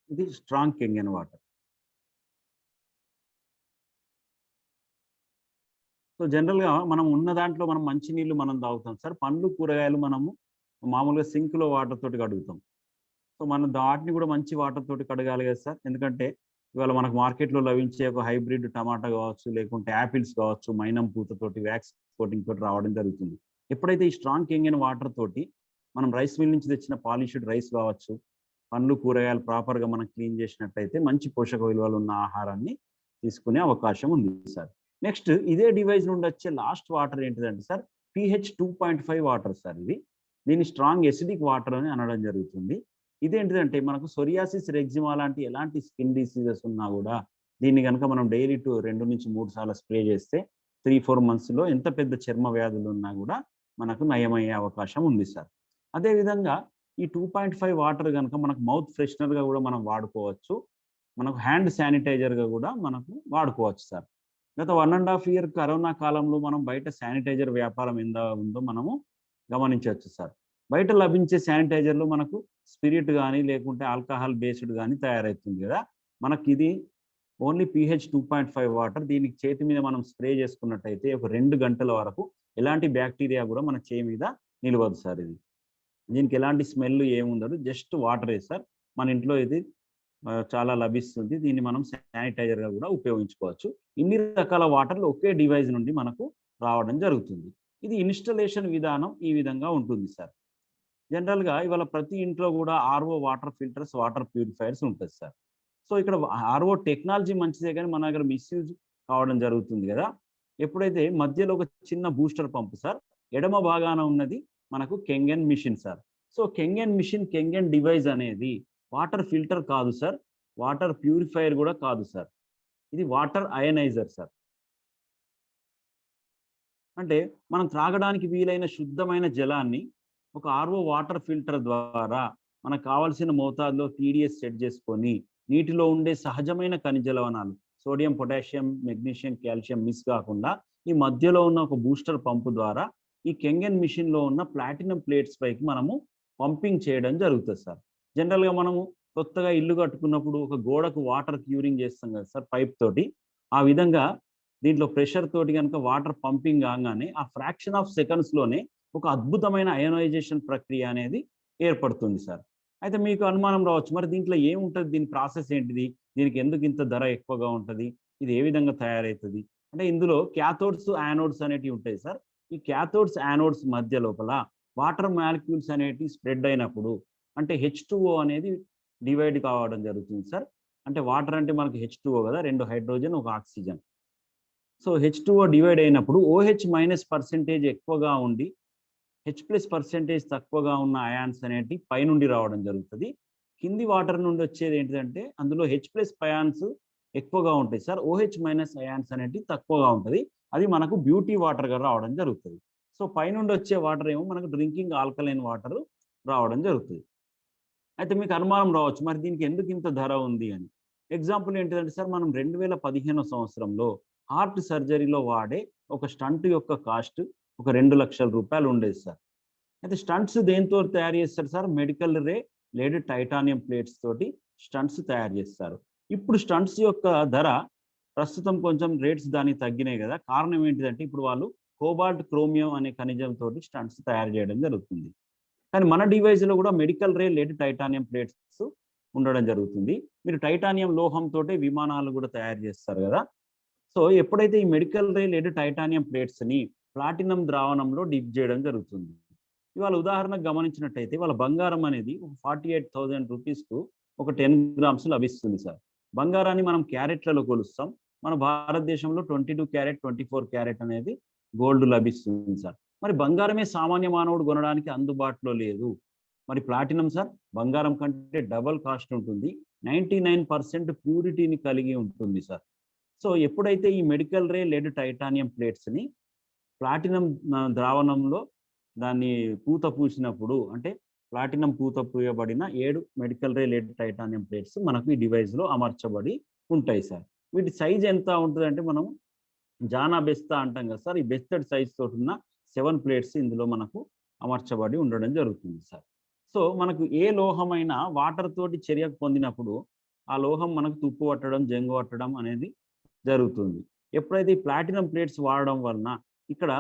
Speaker 1: ఇది స్ట్రాంగ్ కెంగన్ వాటర్. సో జనరల్గా మనం ఉన్న దాంట్లో మనం మంచినీళ్ళు మనం తాగుతాం సార్. పండ్లు కూరగాయలు మనము మామూలుగా సింక్లో వాటర్ తోటి కడుగుతాం. సో మనం వాటిని కూడా మంచి వాటర్ తోటి కడగాలి కదా సార్. ఎందుకంటే ఇవాళ మనకు మార్కెట్లో లభించే ఒక హైబ్రిడ్ టమాటా కావచ్చు, లేకుంటే యాపిల్స్ కావచ్చు, మైనం పూతతోటి వ్యాక్స్ కోటింగ్ తోటి రావడం జరుగుతుంది. ఎప్పుడైతే ఈ స్ట్రాంగ్ కెంగన్ వాటర్ తోటి మనం రైస్ మిల్ నుంచి తెచ్చిన పాలిష్డ్ రైస్ కావచ్చు, పండ్లు కూరగాయలు ప్రాపర్గా మనం క్లీన్ చేసినట్టయితే మంచి పోషక విలువలు ఉన్న ఆహారాన్ని తీసుకునే అవకాశం ఉంది సార్. నెక్స్ట్ ఇదే డివైస్ నుండి వచ్చే లాస్ట్ వాటర్ ఏంటిదంటే సార్ pH 2.5 వాటర్ సార్. ఇది దీన్ని స్ట్రాంగ్ ఎసిడిక్ వాటర్ అని అనడం జరుగుతుంది. ఇదేంటిదంటే మనకు సొరియాసిస్, రెగ్జిమా లాంటి ఎలాంటి స్కిన్ డిసీజెస్ ఉన్నా కూడా దీన్ని కనుక మనం డైలీ 2 నుంచి 3 సార్లు స్ప్రే చేస్తే 3-4 monthsలో ఎంత పెద్ద చర్మ వ్యాధులు ఉన్నా కూడా మనకు నయమయ్యే అవకాశం ఉంది సార్. అదేవిధంగా ఈ 2.5 వాటర్ కనుక మనకు మౌత్ ఫ్రెషనర్గా కూడా మనం వాడుకోవచ్చు, మనకు హ్యాండ్ శానిటైజర్గా కూడా మనకు వాడుకోవచ్చు సార్. గత 1.5 year కరోనా కాలంలో మనం బయట శానిటైజర్ వ్యాపారం ఎంత ఉందో మనము గమనించవచ్చు సార్. బయట లభించే శానిటైజర్లో మనకు స్పిరిట్ కానీ లేకుంటే ఆల్కహాల్ బేస్డ్ కానీ తయారవుతుంది కదా. మనకి ఇది ఓన్లీ pH 2.5 వాటర్. దీనికి చేతి మీద మనం స్ప్రే చేసుకున్నట్టయితే ఒక 2 గంటల వరకు ఎలాంటి బ్యాక్టీరియా కూడా మన చేయి మీద నిలవదు సార్. ఇది దీనికి ఎలాంటి స్మెల్ ఏముండదు, జస్ట్ వాటరే సార్. మన ఇంట్లో ఇది చాలా లభిస్తుంది. దీన్ని మనం శానిటైజర్గా కూడా ఉపయోగించుకోవచ్చు. ఇన్ని రకాల వాటర్లు ఒకే డివైస్ నుండి మనకు రావడం జరుగుతుంది. ఇది ఇన్స్టలేషన్ విధానం ఈ విధంగా ఉంటుంది సార్. జనరల్గా ఇవాళ ప్రతి ఇంట్లో కూడా RO water filters, water purifiers ఉంటుంది సార్. సో ఇక్కడ ఆర్ఓ టెక్నాలజీ మంచిదే కానీ మన దగ్గర మిస్యూజ్ కావడం జరుగుతుంది కదా. ఎప్పుడైతే మధ్యలో ఒక చిన్న బూస్టర్ పంపు సార్, ఎడమ భాగాన ఉన్నది మనకు Kangen machine sir. So Kangen machine, Kangen device అనేది వాటర్ ఫిల్టర్ కాదు సార్, వాటర్ ప్యూరిఫైయర్ కూడా కాదు సార్. ఇది వాటర్ అయనైజర్ సార్. అంటే మనం త్రాగడానికి వీలైన శుద్ధమైన జలాన్ని ఒక ఆర్ఓ వాటర్ ఫిల్టర్ ద్వారా మనకు కావాల్సిన మోతాదులో టీడీఎస్ సెట్ చేసుకొని నీటిలో ఉండే సహజమైన ఖనిజ లవణాలు sodium, potassium, magnesium, calcium miss కాకుండా ఈ మధ్యలో ఉన్న ఒక బూస్టర్ పంపు ద్వారా ఈ కెంగన్ మిషన్లో ఉన్న ప్లాటినం ప్లేట్స్ పైకి మనము పంపింగ్ చేయడం జరుగుతుంది సార్. జనరల్గా మనము కొత్తగా ఇల్లు కట్టుకున్నప్పుడు ఒక గోడకు వాటర్ క్యూరింగ్ చేస్తాం కదా సార్ పైప్ తోటి. ఆ విధంగా దీంట్లో ప్రెషర్ తోటి కనుక వాటర్ పంపింగ్ కాగానే ఆ ఫ్రాక్షన్ ఆఫ్ సెకండ్స్లోనే ఒక అద్భుతమైన అయోనైజేషన్ ప్రక్రియ అనేది ఏర్పడుతుంది సార్. అయితే మీకు అనుమానం రావచ్చు, మరి దీంట్లో ఏముంటుంది, దీని ప్రాసెస్ ఏంటిది, దీనికి ఎందుకు ఇంత ధర ఎక్కువగా ఉంటుంది, ఇది ఏ విధంగా తయారవుతుంది అంటే ఇందులో క్యాథోడ్స్, యానోడ్స్ అనేటివి ఉంటాయి సార్. ఈ క్యాథోడ్స్, యానోడ్స్ మధ్య లోపల వాటర్ మాలిక్యూల్స్ అనేటివి స్ప్రెడ్ అయినప్పుడు అంటే H2O అనేది డివైడ్ కావడం జరుగుతుంది సార్. అంటే వాటర్ అంటే మనకి H2O కదా, 2 hydrogen, 1 oxygen. So H2O divide అయినప్పుడు OH- పర్సెంటేజ్ ఎక్కువగా ఉండి H+ తక్కువగా ఉన్న అయాన్స్ అనేటి పైనుండి రావడం జరుగుతుంది. కింది వాటర్ నుండి వచ్చేది ఏంటిదంటే అందులో H+ అయాన్స్ ఎక్కువగా ఉంటాయి సార్, OH- అయాన్స్ అనేటి తక్కువగా ఉంటుంది. అది మనకు బ్యూటీ వాటర్గా రావడం జరుగుతుంది. సో పైనుండి వచ్చే వాటర్ ఏమో మనకు డ్రింకింగ్ ఆల్కలైన్ వాటర్ రావడం జరుగుతుంది. అయితే మీకు అనుమానం రావచ్చు, మరి దీనికి ఎందుకు ఇంత ధర ఉంది అని. ఎగ్జాంపుల్ ఏంటిదంటే సార్, మనం 2015 సంవత్సరంలో హార్ట్ సర్జరీలో వాడే ఒక స్టంట్ యొక్క కాస్ట్ ఒక 2 లక్షల రూపాయలు ఉండేది సార్. అయితే స్టంట్స్ దేనితో తయారు చేస్తారు సార్? మెడికల్ రే లేదా టైటానియం ప్లేట్స్ తోటి స్టంట్స్ తయారు చేస్తారు. ఇప్పుడు స్టంట్స్ యొక్క ధర ప్రస్తుతం కొంచెం రేట్స్ దానికి తగ్గినాయి కదా. కారణం ఏంటిదంటే ఇప్పుడు వాళ్ళు కోబాల్ట్ క్రోమియం అనే ఖనిజం తోటి స్టంట్స్ తయారు చేయడం జరుగుతుంది. కానీ మన డివైస్లో కూడా మెడికల్ రే లేదా టైటానియం ప్లేట్స్ ఉండడం జరుగుతుంది. మీరు టైటానియం లోహం తోటే విమానాలు కూడా తయారు చేస్తారు కదా. సో ఎప్పుడైతే ఈ మెడికల్ రే లేదా టైటానియం ప్లేట్స్ని ప్లాటినం ద్రావణంలో డిప్ చేయడం జరుగుతుంది. ఇవాళ ఉదాహరణకు గమనించినట్టయితే వాళ్ళ బంగారం అనేది 48,000 రూపీస్కు ఒక 10 గ్రామ్స్ లభిస్తుంది సార్. బంగారాన్ని మనం క్యారెట్లలో కొలుస్తాం. మన భారతదేశంలో 22 క్యారెట్ 24 క్యారెట్ అనేది గోల్డ్ లభిస్తుంది సార్. మరి బంగారమే సామాన్య మానవుడు కొనడానికి అందుబాటులో లేదు. మరి ప్లాటినం సార్ బంగారం కంటే డబల్ కాస్ట్ ఉంటుంది. 99% ప్యూరిటీని కలిగి ఉంటుంది సార్. సో ఎప్పుడైతే ఈ మెడికల్ రే లేదా టైటానియం ప్లేట్స్ని ప్లాటినం ద్రావణంలో దాన్ని పూత పూసినప్పుడు, అంటే ప్లాటినం పూత పూయబడిన 7 మెడికల్ రే లేదా టైటానియం ప్లేట్స్ మనకు ఈ డివైస్లో అమర్చబడి ఉంటాయి సార్. వీటి సైజ్ ఎంత ఉంటుందంటే మనం జానా బెస్తా అంటాం కదా సార్. ఈ బెస్టెడ్ సైజ్ తోటి ఉన్న 7 ప్లేట్స్ ఇందులో మనకు అమర్చబడి ఉండడం జరుగుతుంది సార్. సో మనకు ఏ లోహమైనా వాటర్ తోటి చర్యకు పొందినప్పుడు ఆ లోహం మనకు తుప్పు పట్టడం, జంగు పట్టడం అనేది జరుగుతుంది. ఎప్పుడైతే ఈ ప్లాటినం ప్లేట్స్ వాడడం వలన ఇక్కడ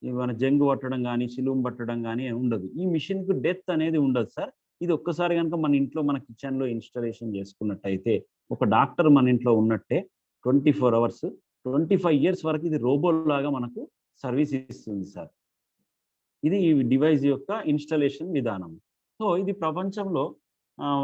Speaker 1: మన జంగు పట్టడం కానీ శిలుం పట్టడం కానీ ఉండదు. ఈ మిషన్కు డెత్ అనేది ఉండదు సార్. ఇది ఒక్కసారి కనుక మన ఇంట్లో మన కిచెన్లో ఇన్స్టాలేషన్ చేసుకున్నట్టయితే ఒక డాక్టర్ మన ఇంట్లో ఉన్నట్టే 24 అవర్స్ 25 ఇయర్స్ వరకు ఇది రోబో లాగా మనకు సర్వీస్ ఇస్తుంది సార్. ఇది ఈ డివైస్ యొక్క ఇన్స్టాలేషన్ విధానం. సో ఇది ప్రపంచంలో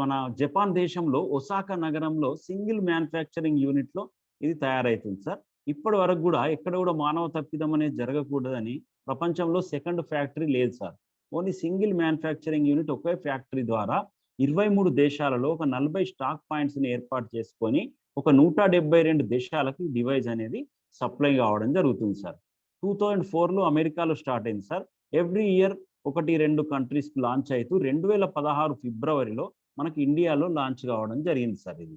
Speaker 1: మన జపాన్ దేశంలో ఒసాకా నగరంలో సింగిల్ మ్యానుఫ్యాక్చరింగ్ యూనిట్లో ఇది తయారవుతుంది సార్. ఇప్పటి వరకు కూడా ఎక్కడ కూడా మానవ తప్పిదం అనేది జరగకూడదని ప్రపంచంలో సెకండ్ ఫ్యాక్టరీ లేదు sir. Only single manufacturing unit ఒకే ఫ్యాక్టరీ ద్వారా 23 దేశాలలో ఒక 40 స్టాక్ పాయింట్స్ని ఏర్పాటు చేసుకొని ఒక 172 దేశాలకు ఈ డివైస్ అనేది సప్లై కావడం జరుగుతుంది సార్. 2004లో అమెరికాలో స్టార్ట్ అయింది సార్. ఎవ్రీ ఇయర్ 1-2 కంట్రీస్కి లాంచ్ అవుతూ 2016 ఫిబ్రవరిలో మనకి ఇండియాలో లాంచ్ కావడం జరిగింది సార్ ఇది.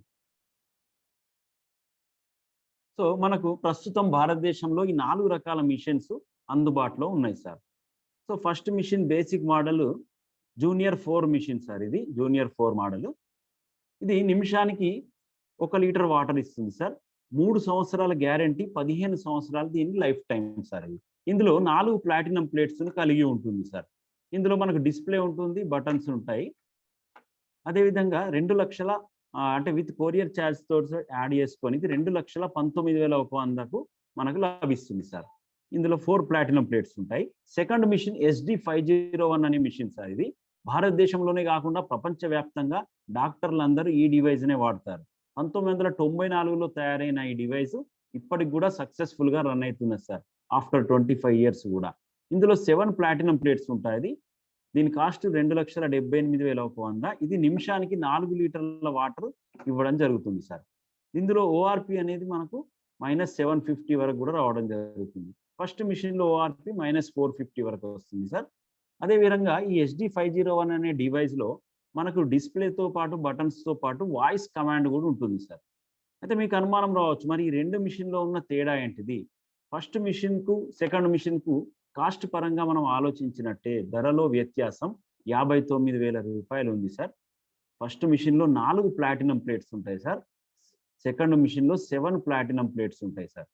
Speaker 1: సో మనకు ప్రస్తుతం భారతదేశంలో ఈ 4 రకాల మిషన్స్ అందుబాటులో ఉన్నాయి sir. So first machine basic model junior 4 machine sir. ఇది జూనియర్ 4 మోడల్. ఇది నిమిషానికి 1 లీటర్ వాటర్ ఇస్తుంది సార్. 3 సంవత్సరాల గ్యారంటీ, 15 సంవత్సరాలు దీని లైఫ్ టైం సార్. ఇందులో 4 ప్లాటినం ప్లేట్స్ని కలిగి ఉంటుంది సార్. ఇందులో మనకు డిస్ప్లే ఉంటుంది, బటన్స్ ఉంటాయి. అదేవిధంగా 2 లక్షల అంటే విత్ కొరియర్ ఛార్జ్ తోటి యాడ్ చేసుకొని 2,19,100కు మనకు లభిస్తుంది సార్. ఇందులో 4 ప్లాటినం ప్లేట్స్ ఉంటాయి. సెకండ్ మిషన్ SD501 అనే మిషన్ సార్. ఇది భారతదేశంలోనే కాకుండా ప్రపంచవ్యాప్తంగా డాక్టర్లందరూ ఈ డివైజ్నే వాడతారు. 1994లో తయారైన ఈ డివైస్ ఇప్పటికి కూడా సక్సెస్ఫుల్గా రన్ అవుతుంది సార్ ఆఫ్టర్ 25 ఇయర్స్ కూడా. ఇందులో 7 ప్లాటినం ప్లేట్స్ ఉంటాయి. దీని కాస్ట్ 2,78,100. ఇది నిమిషానికి 4 లీటర్ల వాటర్ ఇవ్వడం జరుగుతుంది సార్. ఇందులో ORP అనేది మనకు -750 వరకు కూడా రావడం జరుగుతుంది. ఫస్ట్ మిషన్లో ORP -450 వరకు వస్తుంది సార్. అదేవిధంగా ఈ SD501 అనే డివైస్లో మనకు డిస్ప్లేతో పాటు బటన్స్తో పాటు వాయిస్ కమాండ్ కూడా ఉంటుంది సార్. అయితే మీకు అనుమానం రావచ్చు, మరి ఈ 2 మిషన్లో ఉన్న తేడా ఏంటిది? ఫస్ట్ మిషన్కు సెకండ్ మిషన్కు కాస్ట్ పరంగా మనం ఆలోచించినట్టే ధరలో వ్యత్యాసం 59,000 రూపాయలు ఉంది సార్. ఫస్ట్ మిషన్లో 4 ప్లాటినం ప్లేట్స్ ఉంటాయి సార్. సెకండ్ మిషన్లో 7 ప్లాటినం ప్లేట్స్ ఉంటాయి సార్.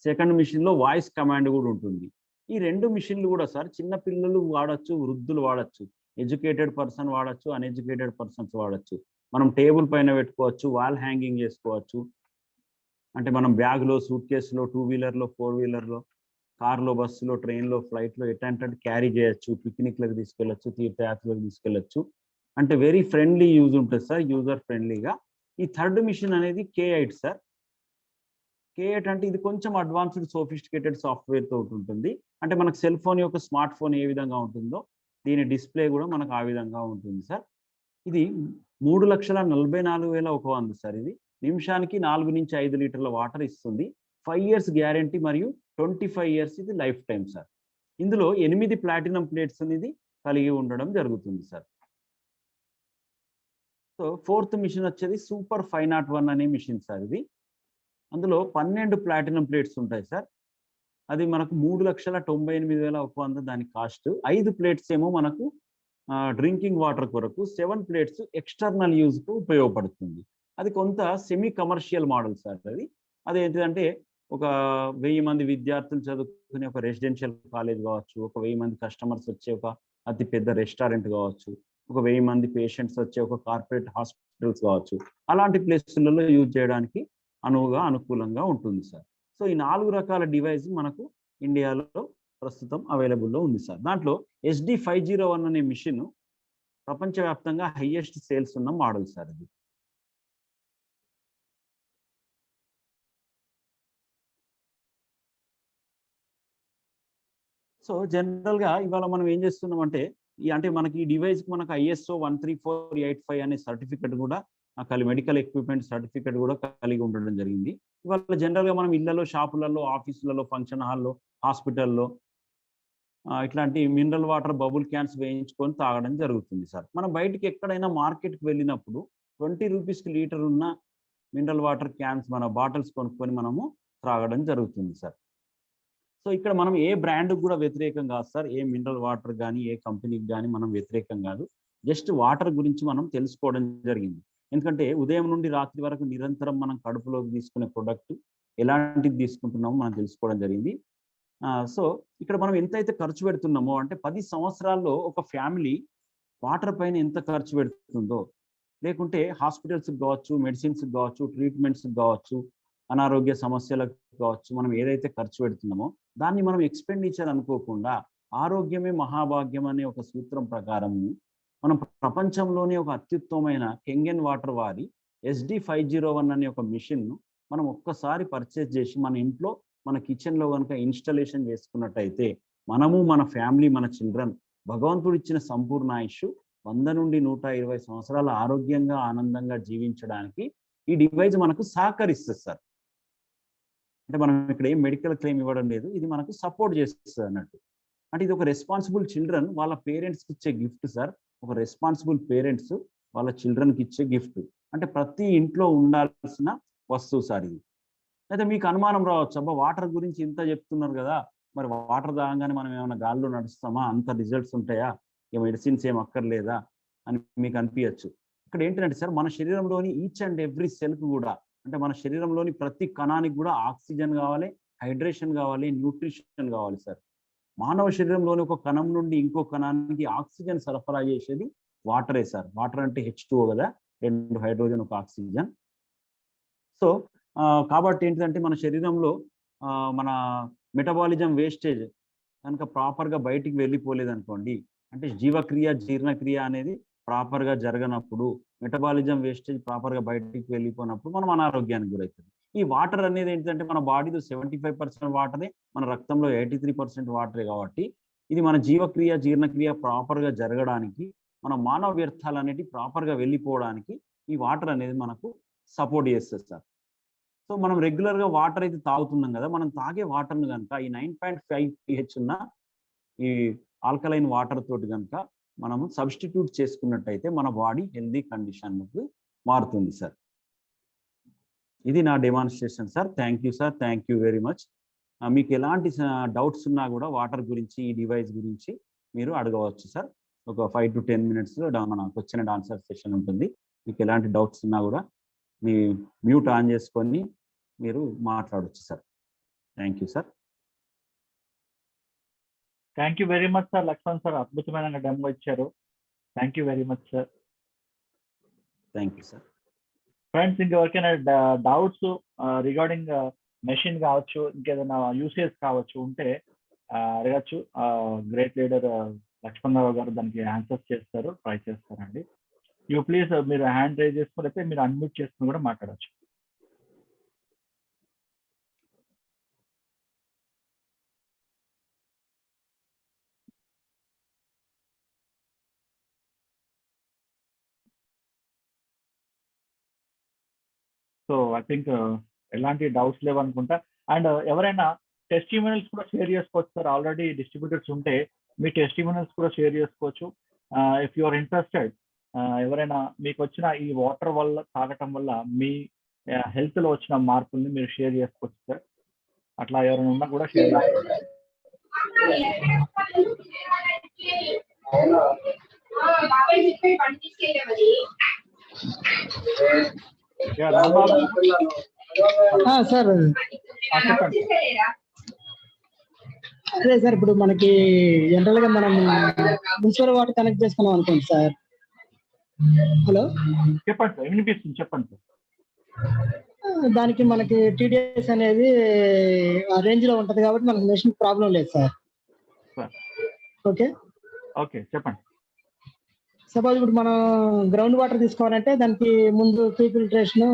Speaker 1: సెకండ్ మిషన్లో వాయిస్ కమాండ్ కూడా ఉంటుంది. ఈ 2 మిషన్లు కూడా సార్ చిన్న పిల్లలు వాడచ్చు, వృద్ధులు వాడచ్చు, ఎడ్యుకేటెడ్ పర్సన్ వాడచ్చు, అన్ఎడ్యుకేటెడ్ పర్సన్స్ వాడచ్చు. మనం టేబుల్ పైన పెట్టుకోవచ్చు, వాల్ హ్యాంగింగ్ చేసుకోవచ్చు. అంటే మనం బ్యాగ్లో, సూట్ కేసులో, 2 వీలర్లో, 4 వీలర్లో, కార్లో, బస్సులో, ట్రైన్లో, ఫ్లైట్లో ఎట్టంటే క్యారీ చేయొచ్చు, పిక్నిక్లకు తీసుకెళ్ళచ్చు, తీర్థయాత్రలకు తీసుకెళ్ళచ్చు. అంటే వెరీ ఫ్రెండ్లీ యూజ్ ఉంటుంది సార్, యూజర్ ఫ్రెండ్లీగా. ఈ థర్డ్ మిషన్ అనేది K8 సార్. K8 అంటే ఇది కొంచెం అడ్వాన్స్డ్ సోఫిస్టికేటెడ్ సాఫ్ట్వేర్ తోటి ఉంటుంది. అంటే మనకు సెల్ ఫోన్ యొక్క స్మార్ట్ ఫోన్ ఏ విధంగా ఉంటుందో దీని డిస్ప్లే కూడా మనకు ఆ విధంగా ఉంటుంది సార్. ఇది 3,44,100 సార్. ఇది నిమిషానికి 4 నుంచి 5 లీటర్ల వాటర్ ఇస్తుంది. 5 ఇయర్స్ గ్యారంటీ మరియు 25 ఇయర్స్ ఇది లైఫ్ టైం సార్. ఇందులో 8 ప్లాటినం ప్లేట్స్ అనేది కలిగి ఉండడం జరుగుతుంది సార్. సో 4th మిషన్ వచ్చేది సూపర్ 501 అనే మిషన్ సార్ ఇది. అందులో 12 ప్లాటినం ప్లేట్స్ ఉంటాయి సార్. అది మనకు 3,98,100 దాని కాస్ట్. 5 ప్లేట్స్ ఏమో మనకు డ్రింకింగ్ వాటర్ కొరకు, 7 ప్లేట్స్ ఎక్స్టర్నల్ యూజ్కు ఉపయోగపడుతుంది. అది కొంత సెమీ కమర్షియల్ మోడల్ సార్ అది. అదేంటిదంటే ఒక 1000 మంది విద్యార్థులు చదువుకునే ఒక రెసిడెన్షియల్ కాలేజ్ కావచ్చు, ఒక 1000 మంది కస్టమర్స్ వచ్చే ఒక అతి పెద్ద రెస్టారెంట్ కావచ్చు, ఒక 1000 మంది పేషెంట్స్ వచ్చే ఒక కార్పొరేట్ హాస్పిటల్స్ కావచ్చు, అలాంటి ప్లేసులలో యూజ్ చేయడానికి అనుకూలంగా ఉంటుంది సార్. సో ఈ 4 రకాల డివైస్ మనకు ఇండియాలో ప్రస్తుతం అవైలబుల్లో ఉంది సార్. దాంట్లో SD501 అనే మిషన్ ప్రపంచవ్యాప్తంగా హైయెస్ట్ సేల్స్ ఉన్న మోడల్ సార్ అది. సో జనరల్గా ఇవాళ మనం ఏం చేస్తున్నామంటే అంటే మనకి ఈ డివైస్ కి మనకు ISO 13485 అనే సర్టిఫికెట్ కూడా మెడికల్ ఎక్విప్మెంట్ సర్టిఫికెట్ కూడా కలిగి ఉండడం జరిగింది. ఇవాళ జనరల్గా మనం ఇళ్లలో, షాపులలో, ఆఫీసులలో, ఫంక్షన్ హాల్లో, హాస్పిటల్లో ఇట్లాంటి మినరల్ వాటర్ బబుల్ క్యాన్స్ వేయించుకొని తాగడం జరుగుతుంది సార్. మనం బయటికి ఎక్కడైనా మార్కెట్కి వెళ్ళినప్పుడు 20 రూపీస్కి లీటర్ ఉన్న మినరల్ వాటర్ క్యాన్స్, మన బాటిల్స్ కొనుక్కొని మనము త్రాగడం జరుగుతుంది సార్. సో ఇక్కడ మనం ఏ బ్రాండ్కి కూడా వ్యతిరేకం కాదు సార్. ఏ మినరల్ వాటర్ కానీ, ఏ కంపెనీకి కానీ మనం వ్యతిరేకం కాదు. జస్ట్ వాటర్ గురించి మనం తెలుసుకోవడం జరిగింది. ఎందుకంటే ఉదయం నుండి రాత్రి వరకు నిరంతరం మనం కడుపులోకి తీసుకునే ప్రొడక్ట్ ఎలాంటిది తీసుకుంటున్నామో మనం తెలుసుకోవడం జరిగింది. సో ఇక్కడ మనం ఎంతైతే ఖర్చు పెడుతున్నామో, అంటే 10 సంవత్సరాల్లో ఒక ఫ్యామిలీ వాటర్ పైన ఎంత ఖర్చు పెడుతుందో, లేకుంటే హాస్పిటల్స్కి కావచ్చు, మెడిసిన్స్కి కావచ్చు, ట్రీట్మెంట్స్కి కావచ్చు, అనారోగ్య సమస్యలకు కావచ్చు, మనం ఏదైతే ఖర్చు పెడుతున్నామో దాన్ని మనం ఎక్స్పెండిచర్ అనుకోకుండా ఆరోగ్యమే మహాభాగ్యం అనే ఒక సూత్రం ప్రకారం మనం ప్రపంచంలోనే ఒక అత్యుత్తమైన కెంగెన్ వాటర్ వారి SD501 అనే ఒక మిషన్ను మనం ఒక్కసారి పర్చేస్ చేసి మన ఇంట్లో, మన కిచెన్లో కనుక ఇన్స్టాలేషన్ చేసుకున్నట్టయితే మనము, మన ఫ్యామిలీ, మన చిల్డ్రన్ భగవంతుడు ఇచ్చిన సంపూర్ణ ఆయుష్ 100 నుండి 120 సంవత్సరాల ఆరోగ్యంగా, ఆనందంగా జీవించడానికి ఈ డివైస్ మనకు సహకరిస్తుంది సార్. అంటే మనం ఇక్కడ ఏం మెడికల్ క్లెయిమ్ ఇవ్వడం లేదు, ఇది మనకు సపోర్ట్ చేస్తుంది అన్నట్టు. అంటే ఇది ఒక రెస్పాన్సిబుల్ చిల్డ్రన్ వాళ్ళ పేరెంట్స్కి ఇచ్చే గిఫ్ట్ సార్. ఒక రెస్పాన్సిబుల్ పేరెంట్స్ వాళ్ళ చిల్డ్రన్కి ఇచ్చే గిఫ్ట్. అంటే ప్రతి ఇంట్లో ఉండాల్సిన వస్తువు సార్ ఇది. అయితే మీకు అనుమానం రావచ్చు, అబ్బా వాటర్ గురించి ఇంత చెప్తున్నారు కదా, మరి వాటర్ తాగంగానే మనం ఏమైనా గాల్లో నడుస్తామా, అంత రిజల్ట్స్ ఉంటాయా, ఏ మెడిసిన్స్ ఏం అక్కర్లేదా అని మీకు అనిపించచ్చు. ఇక్కడ ఏంటంటే సార్, మన శరీరంలోని ఈచ్ అండ్ ఎవ్రీ సెల్కి కూడా, అంటే మన శరీరంలోని ప్రతి కణానికి కూడా ఆక్సిజన్ కావాలి, హైడ్రేషన్ కావాలి, న్యూట్రిషన్ కావాలి సార్. మానవ శరీరంలోని ఒక కణం నుండి ఇంకో కణానికి ఆక్సిజన్ సరఫరా చేసేది వాటరే సార్. వాటర్ అంటే H2O కదా, 2 హైడ్రోజన్, 1 ఆక్సిజన్. సో కాబట్టి ఏంటంటే మన శరీరంలో మన మెటబాలిజం వేస్టేజ్ కనుక ప్రాపర్గా బయటికి వెళ్ళిపోలేదు అనుకోండి, అంటే జీవక్రియ, జీర్ణక్రియ అనేది ప్రాపర్గా జరగనప్పుడు, మెటబాలిజం వేస్టేజ్ ప్రాపర్గా బయటికి వెళ్ళిపోయినప్పుడు మనం అనారోగ్యానికి గురవుతుంది. ఈ వాటర్ అనేది ఏంటంటే మన బాడీలో 75% వాటరే, మన రక్తంలో 83% వాటరే. కాబట్టి ఇది మన జీవక్రియ, జీర్ణక్రియ ప్రాపర్గా జరగడానికి, మన మానవ వ్యర్థాలు అనేవి ప్రాపర్గా వెళ్ళిపోవడానికి ఈ వాటర్ అనేది మనకు సపోర్ట్ చేస్తుంది సార్. సో మనం రెగ్యులర్గా వాటర్ అయితే తాగుతున్నాం కదా, మనం తాగే వాటర్ను కనుక ఈ 9.5 pH ఉన్న ఈ ఆల్కలైన్ వాటర్ తోటి కనుక మనము సబ్స్టిట్యూట్ చేసుకున్నట్టయితే మన బాడీ హెల్దీ కండిషన్కి మారుతుంది సార్. ఇది నా demonstration sir. Thank you sir, thank you very much. మీకు ఎలాంటి డౌట్స్ ఉన్నా కూడా వాటర్ గురించి, ఈ డివైస్ గురించి మీరు అడగవచ్చు సార్. ఒక 5 to 10 minutesలో మన క్వశ్చన్ అండ్ ఆన్సర్ సెషన్ ఉంటుంది. మీకు ఎలాంటి డౌట్స్ ఉన్నా కూడా మీ మ్యూట్ ఆన్ చేసుకొని మీరు మాట్లాడవచ్చు sir. Thank you sir.
Speaker 5: Thank you very much sir. Lakshman sir అద్భుతమైన డెమో ఇచ్చారు. Thank you very much sir.
Speaker 1: Thank you sir.
Speaker 5: Friends, ఇంకెవరికైనా డౌట్స్ రిగార్డింగ్ మెషిన్ కావచ్చు, ఇంకేదైనా యూసేజ్ కావచ్చు ఉంటే అడగచ్చు. గ్రేట్ లీడర్ లక్ష్మణ్ రావు గారు దానికి ఆన్సర్స్ చేస్తారు, ట్రై చేస్తారండి. యూ ప్లీజ్ మీరు హ్యాండ్ రైజ్ చేసుకుని మీరు అన్మ్యూట్ చేసుకుని కూడా మాట్లాడచ్చు. సో ఐ థింక్ ఎలాంటి డౌట్స్ లేవు అనుకుంటా. అండ్ ఎవరైనా టెస్టిమోనియల్స్ కూడా షేర్ చేసుకోవచ్చు సార్. ఆల్రెడీ డిస్ట్రిబ్యూటర్స్ ఉంటే మీ టెస్టిమోనియల్స్ కూడా షేర్ చేసుకోవచ్చు. ఇఫ్ యు ఆర్ ఇంట్రెస్టెడ్ ఎవరైనా మీకు వచ్చిన ఈ వాటర్ వల్ల తాగటం వల్ల మీ హెల్త్ లో వచ్చిన మార్పుల్ని మీరు షేర్ చేసుకోవచ్చు సార్. అట్లా ఎవరైనా ఉన్నా కూడా షేర్ చేసుకోవచ్చు. రాంబాబు
Speaker 6: సార్
Speaker 5: చెప్పండి.
Speaker 6: అదే సార్, ఇప్పుడు మనకి జనరల్ గా మనం మున్సిపల్ వాటర్ కనెక్ట్ చేసుకున్నాం అనుకోండి సార్. హలో,
Speaker 5: చెప్పండి సార్, వినిపిస్తుంది, చెప్పండి సార్.
Speaker 6: దానికి మనకి టీడీఎస్ అనేది ఆ రేంజ్ లో ఉంటది కాబట్టి మనకి మెషిన్ ప్రాబ్లం లేదు సార్. ఓకే
Speaker 5: ఓకే, చెప్పండి.
Speaker 6: సపోజ్ ఇప్పుడు మనం గ్రౌండ్ వాటర్ తీసుకోవాలంటే దానికి ముందు ప్రీ ఫిల్టరేషన్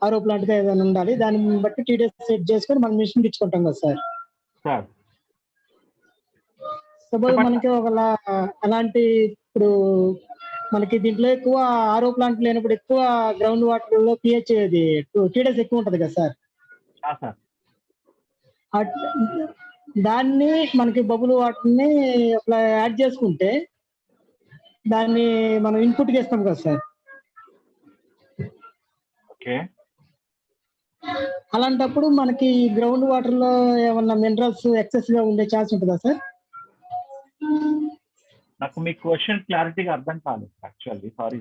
Speaker 6: ఆరో ప్లాంట్ ఏదైనా ఉండాలి. దాన్ని బట్టి టీడీఎస్ సెట్ చేసుకొని మనం మిషన్ ఇచ్చుకుంటాం కదా సార్. సపోజ్ మనకి ఒకలా అలాంటి ఇప్పుడు మనకి దీంట్లో ఎక్కువ ఆరో ప్లాంట్ లేనప్పుడు ఎక్కువ గ్రౌండ్ వాటర్ లో పిహెచ్ టీడీఎస్ ఎక్కువ ఉంటది కదా సార్. దాన్ని మనకి బబుల్ వాటర్ ని అట్లా యాడ్ చేసుకుంటే దాన్ని మనం ఇన్పుట్ కి ఇస్తాం కదా సార్. అలాంటప్పుడు మనకి గ్రౌండ్ వాటర్ లో ఏమన్నా మినరల్స్ ఎక్సెస్ గా ఉండే ఛాన్స్ ఉంటుందా సార్?
Speaker 5: నాకు మీ క్వశ్చన్ క్లారిటీగా అర్థం కాలేదు యాక్చువల్లీ, సారీ.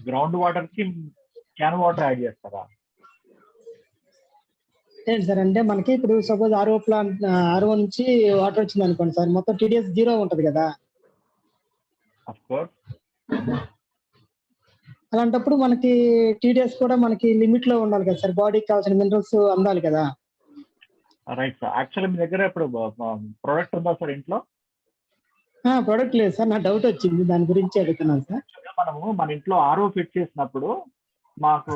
Speaker 5: గ్రౌండ్ వాటర్ కి క్యాన్ వాటర్ యాడ్ చేస్తారా?
Speaker 6: ఏంటి సార్ అంటే మనకి ఇప్పుడు సపోజ్ ఆర్ఓ నుంచి వాటర్ వచ్చింది అనుకోండి సార్, మొత్తం టీడీఎస్ 0 ఉంటది కదా. అలాంటప్పుడు మనకి టీడీఎస్ కూడా మనకి లిమిట్ లో ఉండాలి కదా సార్, బాడీకి కావాల్సిన మినరల్స్ అందాలి కదా.
Speaker 5: Right sir. యాక్చువల్లీ మీ దగ్గర ఇప్పుడు ప్రోడక్ట్ ఉందా సార్ ఇంట్లో?
Speaker 6: ప్రొడక్ట్ లేదు సార్, నా డౌట్ వచ్చింది, దాని గురించి అడుగుతున్నాను సార్.
Speaker 5: మనము మన ఇంట్లో ఆర్ఓ ఫిట్ చేసినప్పుడు మాకు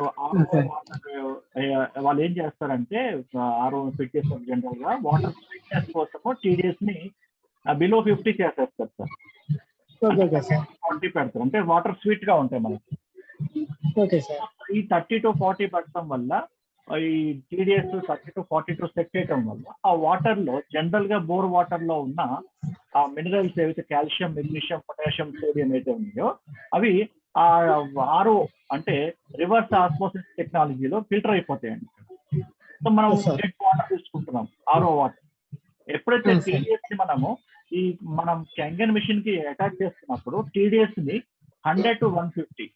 Speaker 5: వాళ్ళు ఏం చేస్తారంటే, ఆర్ఓ ఫిట్ చేస్తారు జనరల్ గా వాటర్ స్వీట్నెస్ కోసము టీడీఎస్ ని బిలో 50 చేసేస్తారు సార్. 40 పెడతారు, అంటే వాటర్ స్వీట్ గా ఉంటాయి మనకి. ఈ 30 to 40 పెట్టడం వల్ల, ఈ టీడీఎస్ 30 to 42 సెట్ చేయడం వల్ల ఆ వాటర్ లో జనరల్ గా బోర్ వాటర్ లో ఉన్న ఆ మినరల్స్ ఏవైతే కాల్షియం, మెగ్నీషియం, పొటాషియం, సోడియం అయితే ఉన్నాయో అవి ఆ ఆర్ఓ అంటే రివర్స్ ఆస్మోసిస్ టెక్నాలజీలో ఫిల్టర్ అయిపోతాయండి. సో మనం వాటర్ తీసుకుంటున్నాం, ఆర్ఓ వాటర్. ఎప్పుడైతే టీడీఎస్ ని మనం కెంగన్ మిషన్ కి అటాచ్ చేస్తున్నప్పుడు టీడీఎస్ ని 100 to 150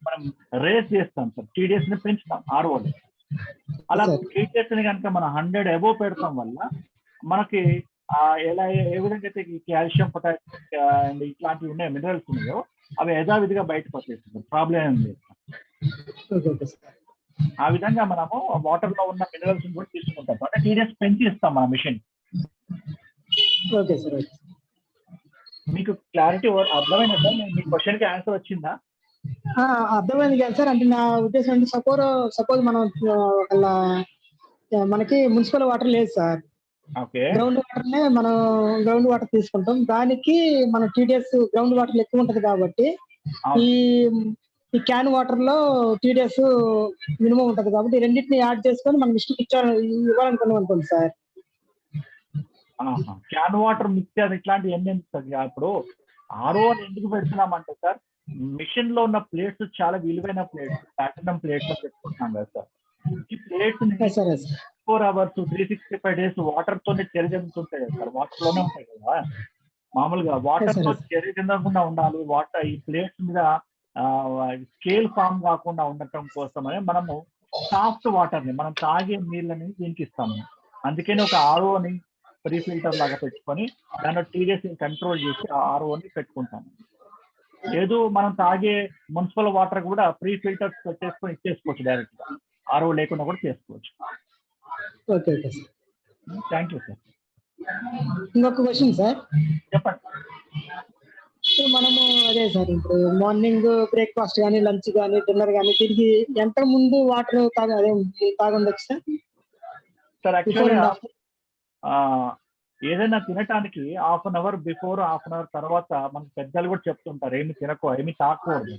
Speaker 5: మనం రేస్ చేస్తాం సార్, టీడీఎస్ ని పెంచుతాం ఆర్ఓని. అలా టీడీఎస్ ని కనుక మనం 100 అబోవ్ పెడతాం వల్ల మనకి ఏ విధంగా అయితే కాల్షియం, పొటాషియం అండ్ ఇట్లాంటివి ఉన్నాయి, మినరల్స్ ఉన్నాయో అవి యథావిధిగా బయటకు వచ్చేస్తుంది, ప్రాబ్లం ఏం లేదు. ఆ విధంగా మనము వాటర్ లో ఉన్న మినరల్స్ కూడా తీసుకుంటాం, అంటే టీడీఎస్ పెంచి ఇస్తాం మన మిషన్. మీకు క్లారిటీ అర్థమైందా సార్? మీ క్వశ్చన్ కి ఆన్సర్ వచ్చిందా?
Speaker 6: అర్థమైంది కదా సార్. అంటే నా ఉద్దేశం అంటే సపోజ్ మనం మనకి మున్సిపల్ వాటర్ లేదు సార్, గ్రౌండ్ వాటర్ నే మనం గ్రౌండ్ వాటర్ తీసుకుంటాం. దానికి మన టీడీఎస్ గ్రౌండ్ వాటర్ ఎక్కువ ఉంటది కాబట్టి ఈ క్యాన్ వాటర్ లో టీడీఎస్ మినిమం ఉంటది కాబట్టి రెండింటిని యాడ్ చేసుకొని మనం ఇవ్వాలనుకున్నాం అనుకోండి సార్.
Speaker 5: క్యాన్ వాటర్ మిక్చర్ ఇట్లాంటి ఎన్ని ఇప్పుడు ఆర్ఓ ఎందుకు పెడుతున్నామంటే సార్, మిషన్ లో ఉన్న ప్లేట్స్ చాలా విలువైన ప్లేట్స్, ప్లాటినం ప్లేట్స్ పెట్టుకుంటున్నాం కదా సార్. ఈ ప్లేట్స్ 24 hours 365 days వాటర్ తోనే చెరగంతుంటాయి కదా సార్, వాటర్ లోనే ఉంటాయి కదా. మామూలుగా వాటర్ తో చెరగకుండా ఉండాలి, వాటర్ ఈ ప్లేట్స్ మీద స్కేల్ ఫామ్ కాకుండా ఉండటం కోసమని మనము సాఫ్ట్ వాటర్ ని, మనం తాగే నీళ్ళని దీనికి ఇస్తాము. అందుకని ఒక ఆర్ఓని ప్రీ ఫిల్టర్ లాగా పెట్టుకొని దానిలో టీడీఎస్ కంట్రోల్ చేసి ఆ ఆర్ఓని పెట్టుకుంటాము. లేదు మనం తాగే మున్సిపల్ వాటర్ కూడా ప్రీ ఫిల్టర్స్ పెట్టేసుకొని ఇచ్చేసుకోవచ్చు, డైరెక్ట్ గా ఆర్ఓ లేకుండా కూడా చేసుకోవచ్చు. Thank you sir.
Speaker 6: ఇంకొక క్వశ్చన్ సార్,
Speaker 5: చెప్పండి.
Speaker 6: మనము అదే సార్, ఇప్పుడు మార్నింగ్ బ్రేక్ఫాస్ట్ కానీ, లంచ్ కానీ, డిన్నర్ కానీ దీనికి ఎంత ముందు వాటర్ తాగొచ్చు సార్?
Speaker 5: యాక్చువల్గా ఏదైనా తినటానికి 1/2 an hour before, 1/2 an hour తర్వాత మనకు పెద్దలు కూడా చెప్తుంటారు ఏమి ఏమి తాగకూడదు.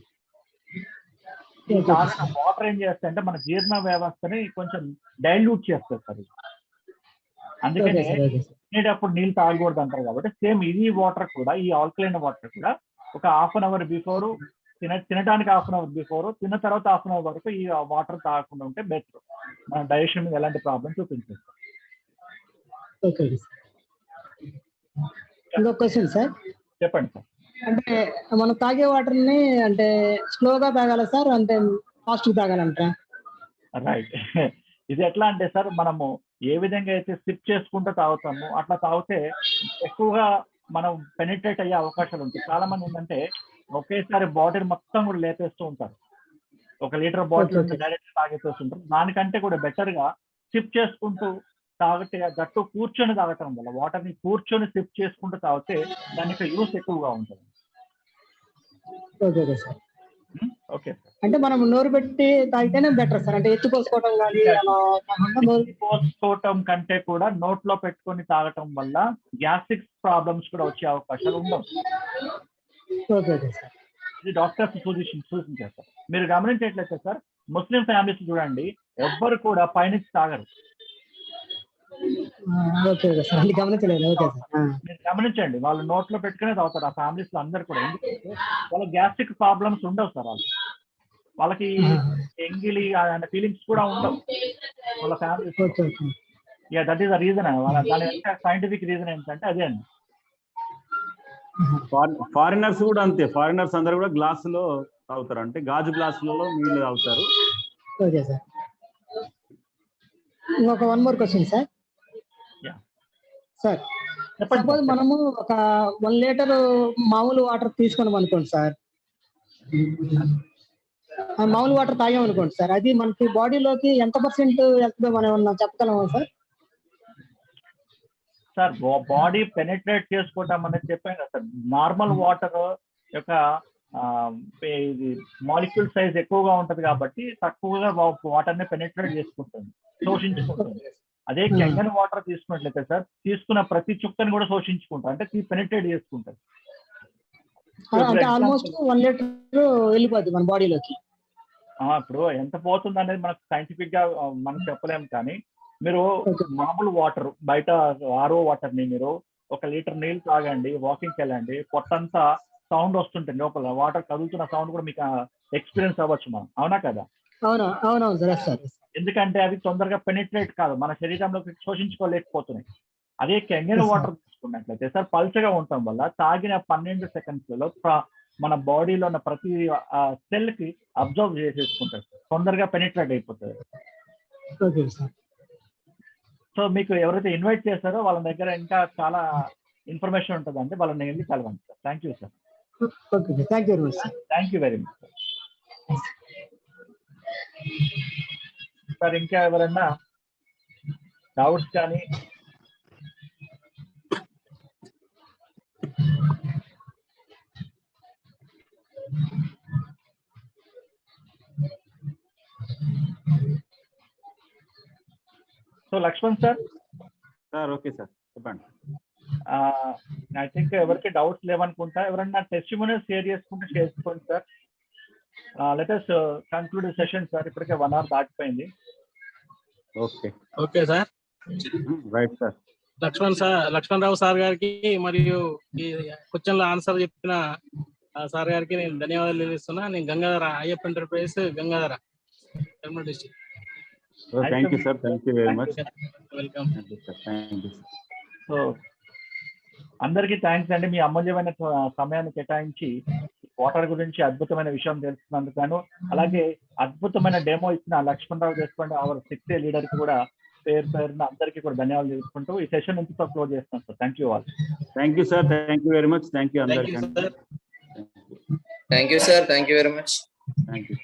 Speaker 5: వాటర్ ఏం చేస్తాయంటే మన జీర్ణ వ్యవస్థని కొంచెం డైల్యూట్ చేస్తారు సార్. అందుకనే
Speaker 6: ఓకే సార్ ఓకే సార్
Speaker 5: తినేటప్పుడు నీళ్ళు తాగకూడదు అంటారు కాబట్టి సేమ్ ఇది వాటర్ కూడా, ఈ ఆల్కలైన్ వాటర్ కూడా ఒక హాఫ్ అన్ అవర్ బిఫోర్ తినడానికి హాఫ్ అన్ అవర్ బిఫోర్, తిన్న తర్వాత హాఫ్ అన్ అవర్ వరకు ఈ వాటర్ తాగకుండా ఉంటే బెటర్. మన డైజెషన్ మీద ఎలాంటి ప్రాబ్లం చూపించదు.
Speaker 6: Okay sir. ఇంకొక క్వశ్చన్ సార్,
Speaker 5: చెప్పండి సార్.
Speaker 6: అంటే మనం తాగే వాటర్ ని అంటే స్లోగా తాగాల సార్, అంటే ఫాస్ట్ తాగాలంటారా?
Speaker 5: రైట్. ఇది ఎట్లా అంటే సార్, మనము ఏ విధంగా అయితే సిప్ చేసుకుంటూ తాగుతామో అట్లా తాగితే ఎక్కువగా మనం పెనిట్రేట్ అయ్యే అవకాశాలు ఉంటాయి. చాలా మంది ఏంటంటే ఒకేసారి బాటిల్ మొత్తం కూడా లేపేస్తూ ఉంటారు, 1 లీటర్ బాటిల్ డైరెక్ట్ తాగేస్తుంటారు. దానికంటే కూడా బెటర్ గా సిప్ చేసుకుంటూ తాగితే, గట్టు కూర్చొని తాగటం వల్ల, వాటర్ ని కూర్చొని సిప్ చేసుకుంటూ తాగితే దానికి యూస్ ఎక్కువగా ఉంటుంది.
Speaker 6: Okay okay sir.
Speaker 5: Okay sir.
Speaker 6: అంటే మనం నోరు పెట్టి తాగితేనే బెటర్ సార్, అంటే ఎత్తుకోసుకోవడం కానీ అలా కాకుండా నోరు
Speaker 5: పోసుకోవటం కంటే కూడా నోట్లో పెట్టుకొని తాగటం వల్ల గ్యాస్ట్రిక్ ప్రాబ్లమ్స్ కూడా వచ్చే అవకాశాలు ఉండవు.
Speaker 6: Okay okay sir.
Speaker 5: ఇది డాక్టర్స్ సూచించారు సార్. మీరు గమనించేట్లయితే సార్, ముస్లిం ఫ్యామిలీస్ చూడండి, ఎవ్వరు కూడా పైనుంచి తాగరు.
Speaker 6: ఓకే ఓకే సార్, అది గమనించలేదు. Okay sir.
Speaker 5: మీరు గమనించండి, వాళ్ళు నోట్లో పెట్టుకునే తాగుతారు ఆ ఫ్యామిలీస్ లో అందరు కూడా. ఎందుకంటే వాళ్ళ గ్యాస్ట్రిక్ ప్రాబ్లమ్స్ ఉండవు సార్, వాళ్ళకి ఎంగిలి ఫీలింగ్స్ కూడా ఉండవు వాళ్ళ families.
Speaker 6: Okay okay.
Speaker 5: Yeah, that is the reason. దాని వెంట సైంటిఫిక్ రీజన్ ఏంటంటే అదే అండి.
Speaker 1: ఫారినర్స్ కూడా అంతే, ఫారినర్స్ అందరు కూడా గ్లాసులో తాగుతారు, అంటే గాజు గ్లాసులలో నీళ్లు తాగుతారు.
Speaker 6: Okay sir. ఇంకొక 1 more question sir. Sir, suppose మనము ఒక 1 లీటర్ మామూలు వాటర్ తీసుకున్నాం అనుకోండి సార్, ఆ మామూలు వాటర్ తాగాం అనుకోండి సార్, అది మనకి బాడీలోకి ఎంత పర్సెంట్ వెళ్తుందో మనం ఏమన్నా చెప్పగలమా సార్?
Speaker 5: సార్, బాడీ పెనిట్రేట్ చేసుకోవటం అనేది చెప్పాను కదా సార్. నార్మల్ వాటర్ యొక్క ఇది మాలిక్యూల్ సైజ్ ఎక్కువగా ఉంటది కాబట్టి తక్కువగా వాటర్ ని పెనిట్రేట్ చేసుకుంటుంది, శోషించుకుంటుంది. అదే కెంగన్ వాటర్ తీసుకున్నట్లయితే సార్, తీసుకున్న ప్రతి చుక్కని కూడా శోషించుకుంటారు, అంటే పెనిట్రేట్ చేసుకుంటారు.
Speaker 6: అంటే ఆల్మోస్ట్ 1 లీటర్ వెళ్ళిపోద్ది మన బాడీలోకి.
Speaker 5: ఇప్పుడు ఎంత పోతుంది అనేది మనకు సైంటిఫిక్ గా మనం చెప్పలేము, కానీ మీరు మామూలు వాటర్, బయట ఆర్ఓ వాటర్ ని మీరు 1 లీటర్ నీళ్ళు తాగండి, వాకింగ్కి వెళ్ళండి, పొట్టంతా సౌండ్ వస్తుంటుంది, లోపల వాటర్ కదులుతున్న సౌండ్ కూడా మీకు ఎక్స్పీరియన్స్ అవ్వచ్చు మనం, అవునా కదా?
Speaker 6: అవునవును సార్.
Speaker 5: ఎందుకంటే అవి తొందరగా పెనిట్రేట్ కాదు, మన శరీరంలోకి శోషించుకోలేకపోతున్నాయి. అదే కెంగన్ వాటర్ తీసుకున్నట్లయితే సార్, పల్చగా ఉండటం వల్ల తాగిన 12 సెకండ్స్లలో మన బాడీలో ఉన్న ప్రతి సెల్ కి అబ్జర్వ్ చేసేసుకుంటారు, తొందరగా పెనిట్రేట్ అయిపోతుంది. సో మీకు ఎవరైతే ఇన్వైట్ చేస్తారో వాళ్ళ దగ్గర ఇంకా చాలా ఇన్ఫర్మేషన్ ఉంటుంది, అంటే వాళ్ళని వెళ్ళి కలవండి sir. Thank you sir. Thank you very much sir. ఇంకా ఎవరన్నా డౌట్స్ కానీ? So Lakshman sir.
Speaker 1: Okay sir, చెప్పండి.
Speaker 5: ఐ థింక్ ఎవరికి డౌట్స్ లేవనుకుంటా. ఎవరన్నా టెస్టిమోనియల్ షేర్ చేసుకోండి sir. Let us conclude the session sir. ఇప్పటికే 1 hour దాటిపోయింది.
Speaker 7: Okay sir.
Speaker 1: Right sir.
Speaker 7: Lakshmanarao sir గారికి మరియు ఈ క్వశ్చన్ల ఆన్సర్ చెప్పిన సార్ గారికి నేను ధన్యవాదాలు తెలుస్తున్నా. నేను Gangadhara, Ayyappa enterprises, Gangadhara, Kurnool district.
Speaker 1: Thank you sir, thank you very much.
Speaker 7: Welcome.
Speaker 5: So అందరికీ థ్యాంక్స్ అండి, మీ అమూల్యమైన సమయాన్ని కేటాయించి వాటర్ గురించి అద్భుతమైన విషయం తెలుసుకున్నందుకు, అలాగే అద్భుతమైన డెమో ఇచ్చిన Lakshmanarao Deshpande, hour 6A leader కి కూడా పేరున అందరికీ కూడా ధన్యవాదాలు తెలుసుకుంటూ ఈ సెషన్ నుంచి క్లోజ్ చేస్తున్నాం sir. Thank you all.
Speaker 1: Thank you sir, thank you very much. Thank you అందరికీ.
Speaker 8: Thank you sir, thank you very much.
Speaker 1: Thank you.